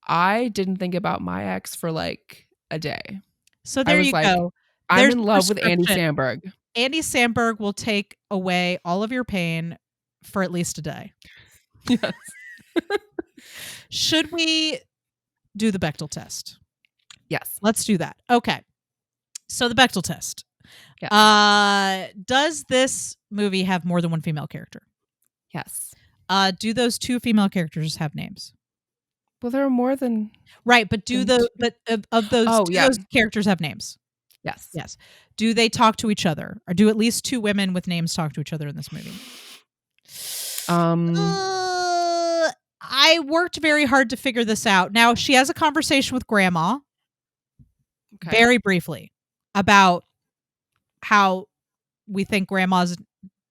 I didn't think about my ex for like a day. So I there was you like, go. I'm There's in the love with Andy prescription. Samberg. Andy Samberg will take away all of your pain for at least a day. Yes. Should we do the Bechdel test? Yes. Let's do that. Okay. So the Bechdel test. Yes. Does this movie have more than one female character? Yes. Do those two female characters have names? Well, there are more than Right, but of those, Oh, do yeah. those characters have names? Yes. Yes. Do they talk to each other? Or do at least two women with names talk to each other in this movie? I worked very hard to figure this out. Now, she has a conversation with Grandma, Okay. very briefly, about how we think Grandma's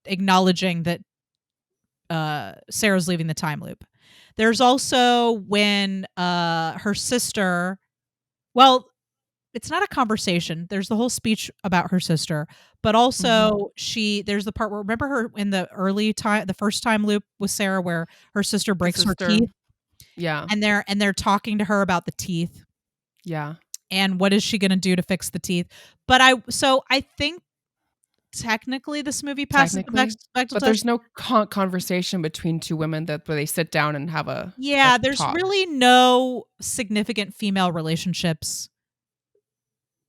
acknowledging that Sarah's leaving the time loop. There's also when her sister, well, it's not a conversation. There's the whole speech about her sister, but also there's the part where, remember her in the early time, the first time loop with Sarah where her sister breaks her teeth? Yeah. And they're talking to her about the teeth. Yeah. And what is she going to do to fix the teeth? But I think technically this movie passes the Bechdel but test. there's no conversation between two women where they sit down and have a there's talk. Really no significant female relationships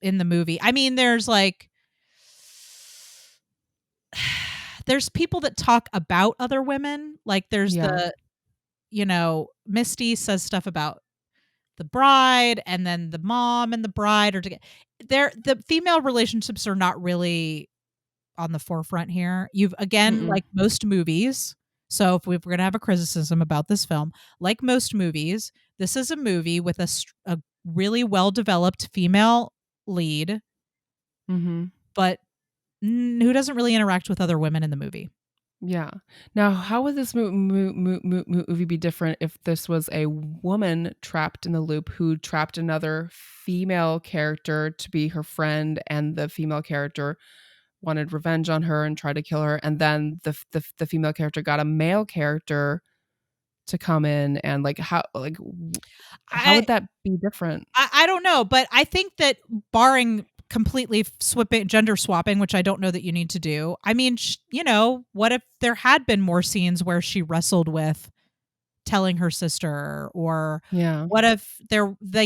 in the movie. I mean, there's there's people that talk about other women. Like there's Misty says stuff about the bride, and then the mom and the bride are together. The female relationships are not really on the forefront here. You've again, like most movies. So if we're going to have a criticism about this film, like most movies, this is a movie with a really well-developed female lead, but who doesn't really interact with other women in the movie. Yeah. Now, how would this movie be different if this was a woman trapped in the loop who trapped another female character to be her friend, and the female character wanted revenge on her and tried to kill her, and then the female character got a male character to come in, and how would that be different? I don't know, but I think that barring completely gender swapping, which I don't know that you need to do. I mean, what if there had been more scenes where she wrestled with telling her sister, or what if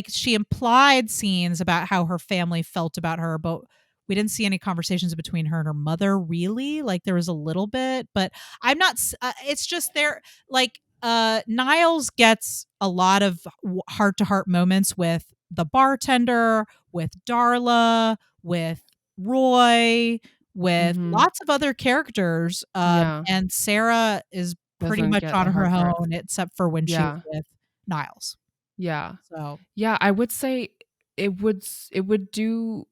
she implied scenes about how her family felt about her, but we didn't see any conversations between her and her mother, really. Like there was a little bit, but I'm not, it's just there. Niles gets a lot of heart-to-heart moments with the bartender, with Darla, with Roy, with lots of other characters. And Sarah is pretty much on her own, except for when she's with Niles. Yeah. So I would say it would do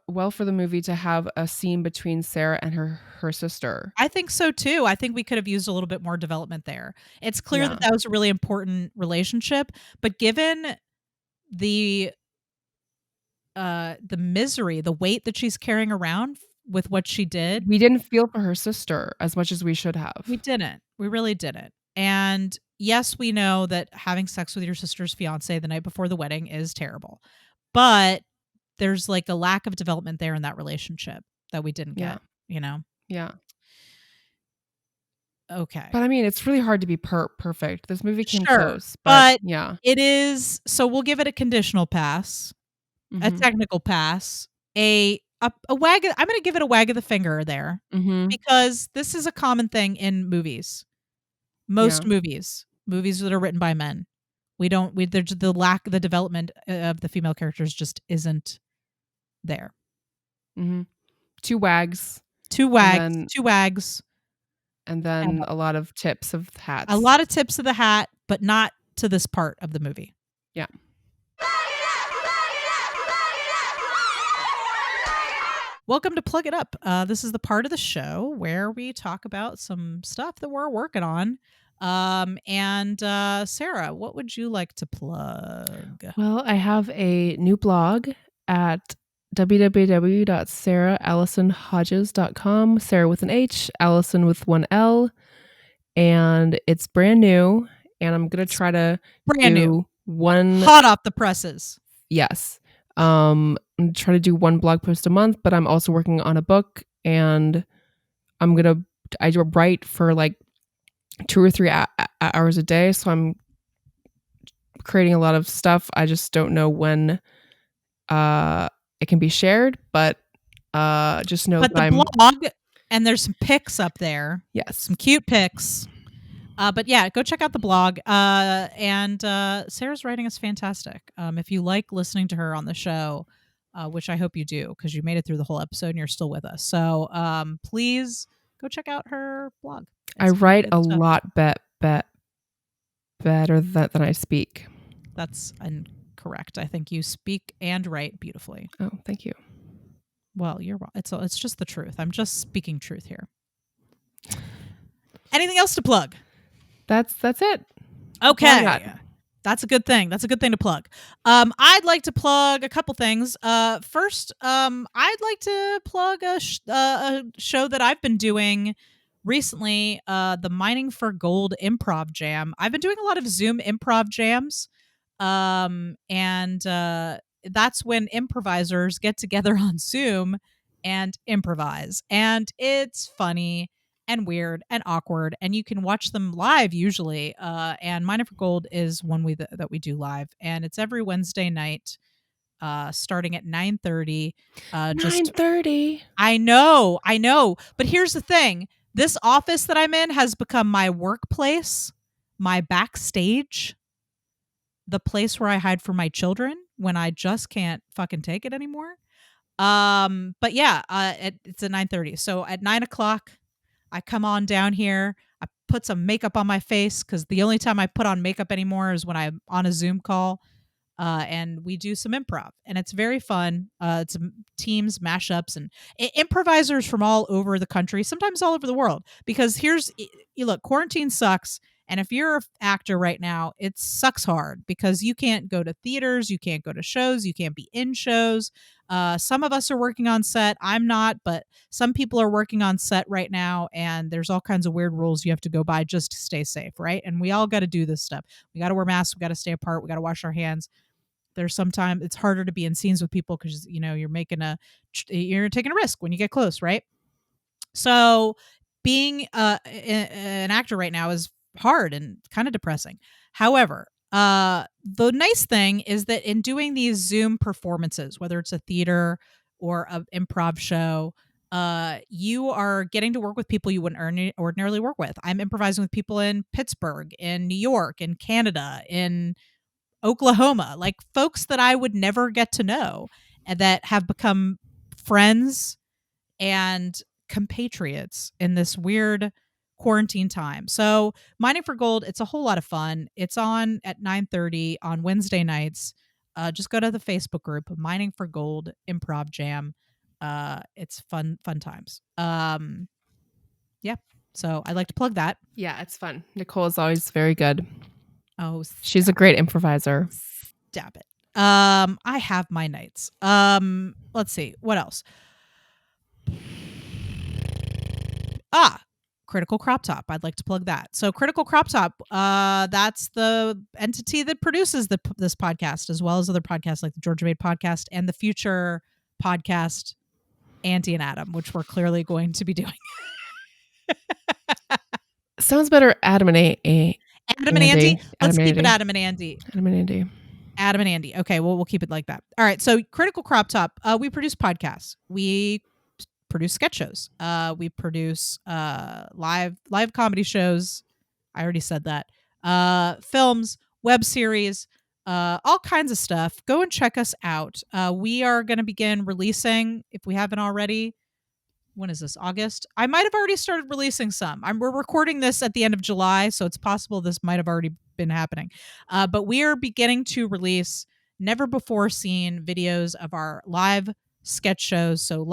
well for the movie to have a scene between Sarah and her sister. I think so too. I think we could have used a little bit more development there. It's clear that was a really important relationship, but given the misery, the weight that she's carrying around with what she did, we didn't feel for her sister as much as we should have. We didn't. We really didn't. And yes, we know that having sex with your sister's fiance the night before the wedding is terrible, but there's a lack of development there in that relationship that we didn't get, Yeah. Okay. But I mean, it's really hard to be perfect. This movie came Sure, close, but yeah. It is, so we'll give it a conditional pass, a technical pass, a wag. I'm going to give it a wag of the finger there, because this is a common thing in movies. Most movies that are written by men. The development of the female characters just isn't there. Two wags. And then a lot of tips of hats. A lot of tips of the hat, but not to this part of the movie. Yeah. Welcome to Plug It Up. This is the part of the show where we talk about some stuff that we're working on. And Sarah, what would you like to plug? Well, I have a new blog at www.sarahalisonhodges.com. Sarah with an H, Allison with one L. And it's brand new. And I'm going to try to do one... Hot off the presses. Yes. I'm going to try to do one blog post a month, but I'm also working on a book. And I write for 2 or 3 hours a day. So I'm creating a lot of stuff. I just don't know when it can be shared, but just know that I'm... blog, and there's some pics up there. Yes. Some cute pics. But yeah, go check out the blog. And Sarah's writing is fantastic. If you like listening to her on the show, which I hope you do, because you made it through the whole episode and you're still with us. So please go check out her blog. I write a lot better than I speak. That's incorrect. I think you speak and write beautifully. Oh, thank you. Well, you're wrong. It's just the truth. I'm just speaking truth here. Anything else to plug? That's it. Okay. That's a good thing. That's a good thing to plug. I'd like to plug a couple things. First, I'd like to plug a show that I've been doing recently, the Mining for Gold Improv Jam. I've been doing a lot of Zoom improv jams, and that's when improvisers get together on Zoom and improvise, and it's funny and weird and awkward, and you can watch them live usually. And Mining for Gold is one that we do live, and it's every Wednesday night, starting at 9:30. 9:30. I know, but here's the thing: this office that I'm in has become my workplace, my backstage, the place where I hide from my children when I just can't fucking take it anymore. But yeah, it's at 9:30. So at 9 o'clock, I come on down here. I put some makeup on my face because the only time I put on makeup anymore is when I'm on a Zoom call. And we do some improv, and it's very fun. It's teams, mashups, and improvisers from all over the country, sometimes all over the world. Because you look, quarantine sucks. And if you're an actor right now, it sucks hard because you can't go to theaters, you can't go to shows, you can't be in shows. Some of us are working on set. I'm not, but some people are working on set right now, and there's all kinds of weird rules you have to go by just to stay safe, right? And we all got to do this stuff. We got to wear masks. We got to stay apart. We got to wash our hands. There's sometimes it's harder to be in scenes with people because you're taking a risk when you get close, right? So being an actor right now is hard and kind of depressing. However, the nice thing is that in doing these Zoom performances, whether it's a theater or an improv show, you are getting to work with people you wouldn't ordinarily work with. I'm improvising with people in Pittsburgh, in New York, in Canada, in Oklahoma, like folks that I would never get to know and that have become friends and compatriots in this weird quarantine time. So Mining for Gold, it's a whole lot of fun. It's on at 9:30 on Wednesday nights. Just go to the Facebook group, Mining for Gold Improv Jam. It's fun times. Yeah. So I'd like to plug that. Yeah, it's fun. Nicole is always very good. Oh, she's a great improviser. Stop it. I have my nights. Let's see. What else? Critical Crop Top. I'd like to plug that. So Critical Crop Top, that's the entity that produces this podcast, as well as other podcasts like the Georgia Made podcast and the future podcast Auntie and Adam, which we're clearly going to be doing. Sounds better. Adam and Andy. Let's keep it Adam and Andy. Adam and Andy. Okay, well, we'll keep it like that. All right. So Critical Crop Top, we produce podcasts. We produce sketch shows. We produce live comedy shows. I already said that. Films, web series, all kinds of stuff. Go and check us out. We are going to begin releasing, if we haven't already. When is this? August? I might have already started releasing some. We're recording this at the end of July, so it's possible this might have already been happening. But we are beginning to release never before seen videos of our live sketch shows. So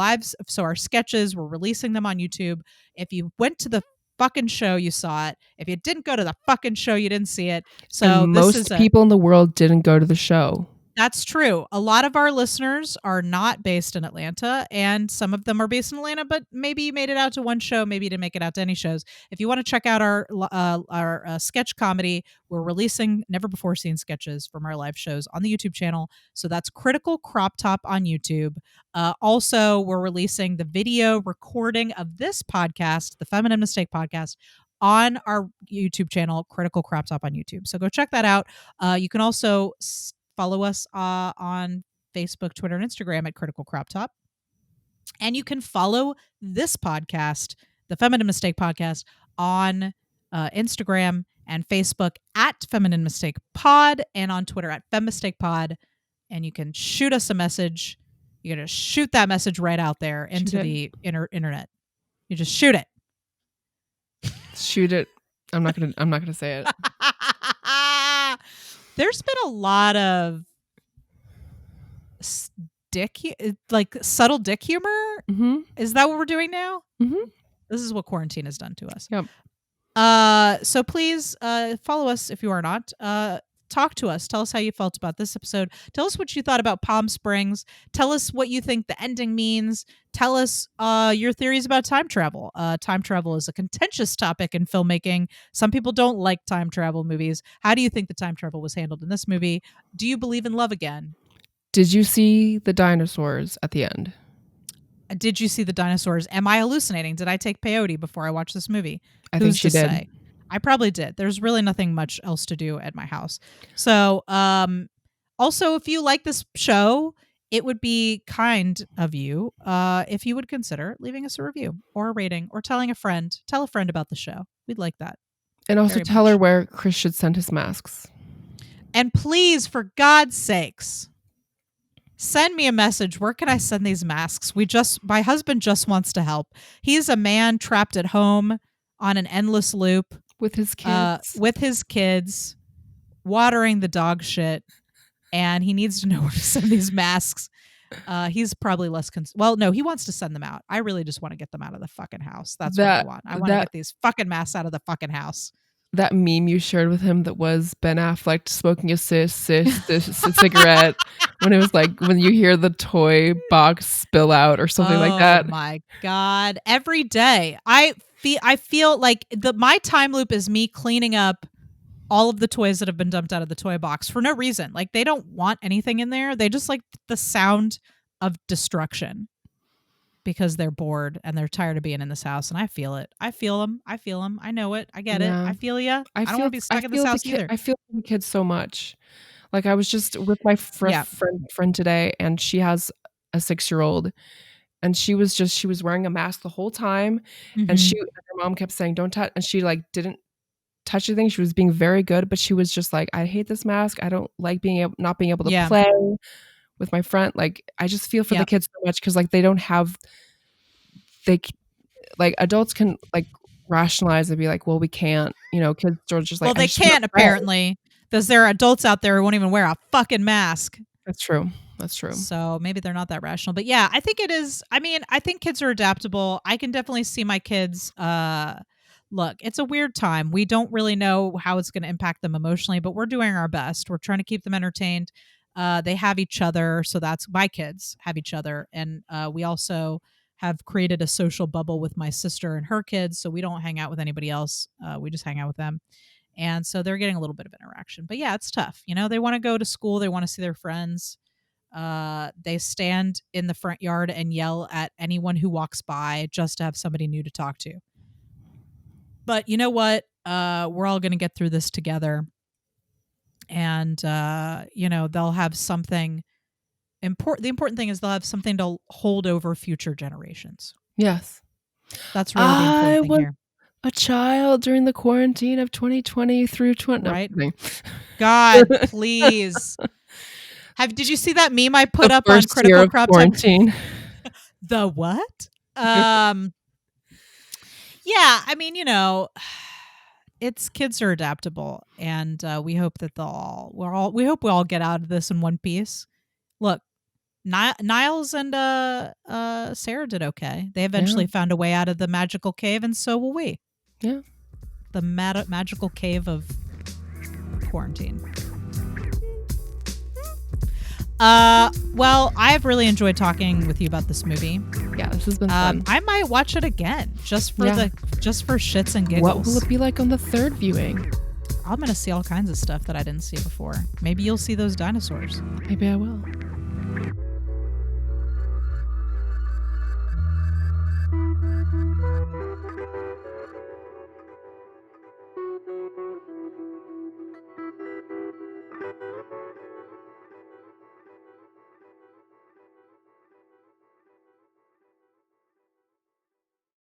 our sketches, we're releasing them on YouTube. If you went to the fucking show, you saw it. If you didn't go to the fucking show, you didn't see it. So and most people in the world didn't go to the show. That's true. A lot of our listeners are not based in Atlanta, and some of them are based in Atlanta, but maybe you made it out to one show, maybe you didn't make it out to any shows. If you want to check out our sketch comedy, we're releasing never before seen sketches from our live shows on the YouTube channel. So that's Critical Crop Top on YouTube. Also, we're releasing the video recording of this podcast, the Feminine Mistake podcast, on our YouTube channel, Critical Crop Top on YouTube. So go check that out. You can also follow us on Facebook, Twitter, and Instagram at Critical Crop Top. And you can follow this podcast, the Feminine Mistake Podcast, on Instagram and Facebook at Feminine Mistake Pod, and on Twitter at Femmistake Pod. And you can shoot us a message. You're going to shoot that message right out there into the internet. You just shoot it. Shoot it. I'm not gonna say it. There's been a lot of subtle dick humor. Mm-hmm. Is that what we're doing now? Mm-hmm. This is what quarantine has done to us. Yep. So please follow us if you are not. Talk to us. Tell us how you felt about this episode. Tell us what you thought about Palm Springs. Tell us what you think the ending means. Tell us your theories about time travel. Time travel is a contentious topic in filmmaking. Some people don't like time travel movies. How do you think the time travel was handled in this movie? Do you believe in love again? Did you see the dinosaurs at the end? Did you see the dinosaurs? Am I hallucinating? Did I take peyote before I watched this movie? I think she did. Say? I probably did. There's really nothing much else to do at my house. So, also, if you like this show, it would be kind of you if you would consider leaving us a review or a rating or telling a friend. Tell a friend about the show. We'd like that. And also tell her where Chris should send his masks. And please, for God's sakes, send me a message. Where can I send these masks? My husband just wants to help. He's a man trapped at home on an endless loop with his kids, watering the dog shit, and he needs to know where to send these masks. He's probably less no, he wants to send them out. I really just want to get them out of the fucking house. That's what I want. I want to get these fucking masks out of the fucking house. That meme you shared with him that was Ben Affleck smoking a cigarette when it was like when you hear the toy box spill out or something like that. Oh my God. Every day I feel like my time loop is me cleaning up all of the toys that have been dumped out of the toy box for no reason. Like they don't want anything in there. They just like the sound of destruction because they're bored and they're tired of being in this house. And I feel it. I feel them. I know it. I get it. I feel you. I don't want to be stuck in this house either. I feel the kids so much. Like I was just with my friend today, and she has a 6-year-old, and she was wearing a mask the whole time, and her mom kept saying, "Don't touch," and she like didn't touch anything. She was being very good, but she was just like, "I hate this mask. I don't like not being able to play with my friend." Like I just feel for the kids so much because like like adults can like rationalize and be like, well, we can't, kids are just like, well, they can't apparently because there are adults out there who won't even wear a fucking mask. That's true. So maybe they're not that rational, but yeah, I think it is. I mean, I think kids are adaptable. I can definitely see my kids. Look, it's a weird time. We don't really know how it's going to impact them emotionally, but we're doing our best. We're trying to keep them entertained. They have each other. So that's my kids have each other. And we also have created a social bubble with my sister and her kids. So we don't hang out with anybody else. We just hang out with them. And so they're getting a little bit of interaction. But yeah, it's tough. They want to go to school. They want to see their friends. They stand in the front yard and yell at anyone who walks by just to have somebody new to talk to. But you know what? We're all going to get through this together. And, they'll have something important. The important thing is they'll have something to hold over future generations. Yes. That's really the important thing here. A child during the quarantine of 2020 through 20. Right. No, God, please. Did you see that meme I put up on Critical Crop quarantine? The what? Yeah, I mean, it's kids are adaptable, and we hope that we hope we all get out of this in one piece. Look, Niles and Sarah did okay. They eventually found a way out of the magical cave, and so will we. Yeah, the magical cave of quarantine. Well, I've really enjoyed talking with you about this movie. Yeah, this has been fun. I might watch it again just for shits and giggles. What will it be like on the third viewing? I'm gonna see all kinds of stuff that I didn't see before. Maybe you'll see those dinosaurs. Maybe I will.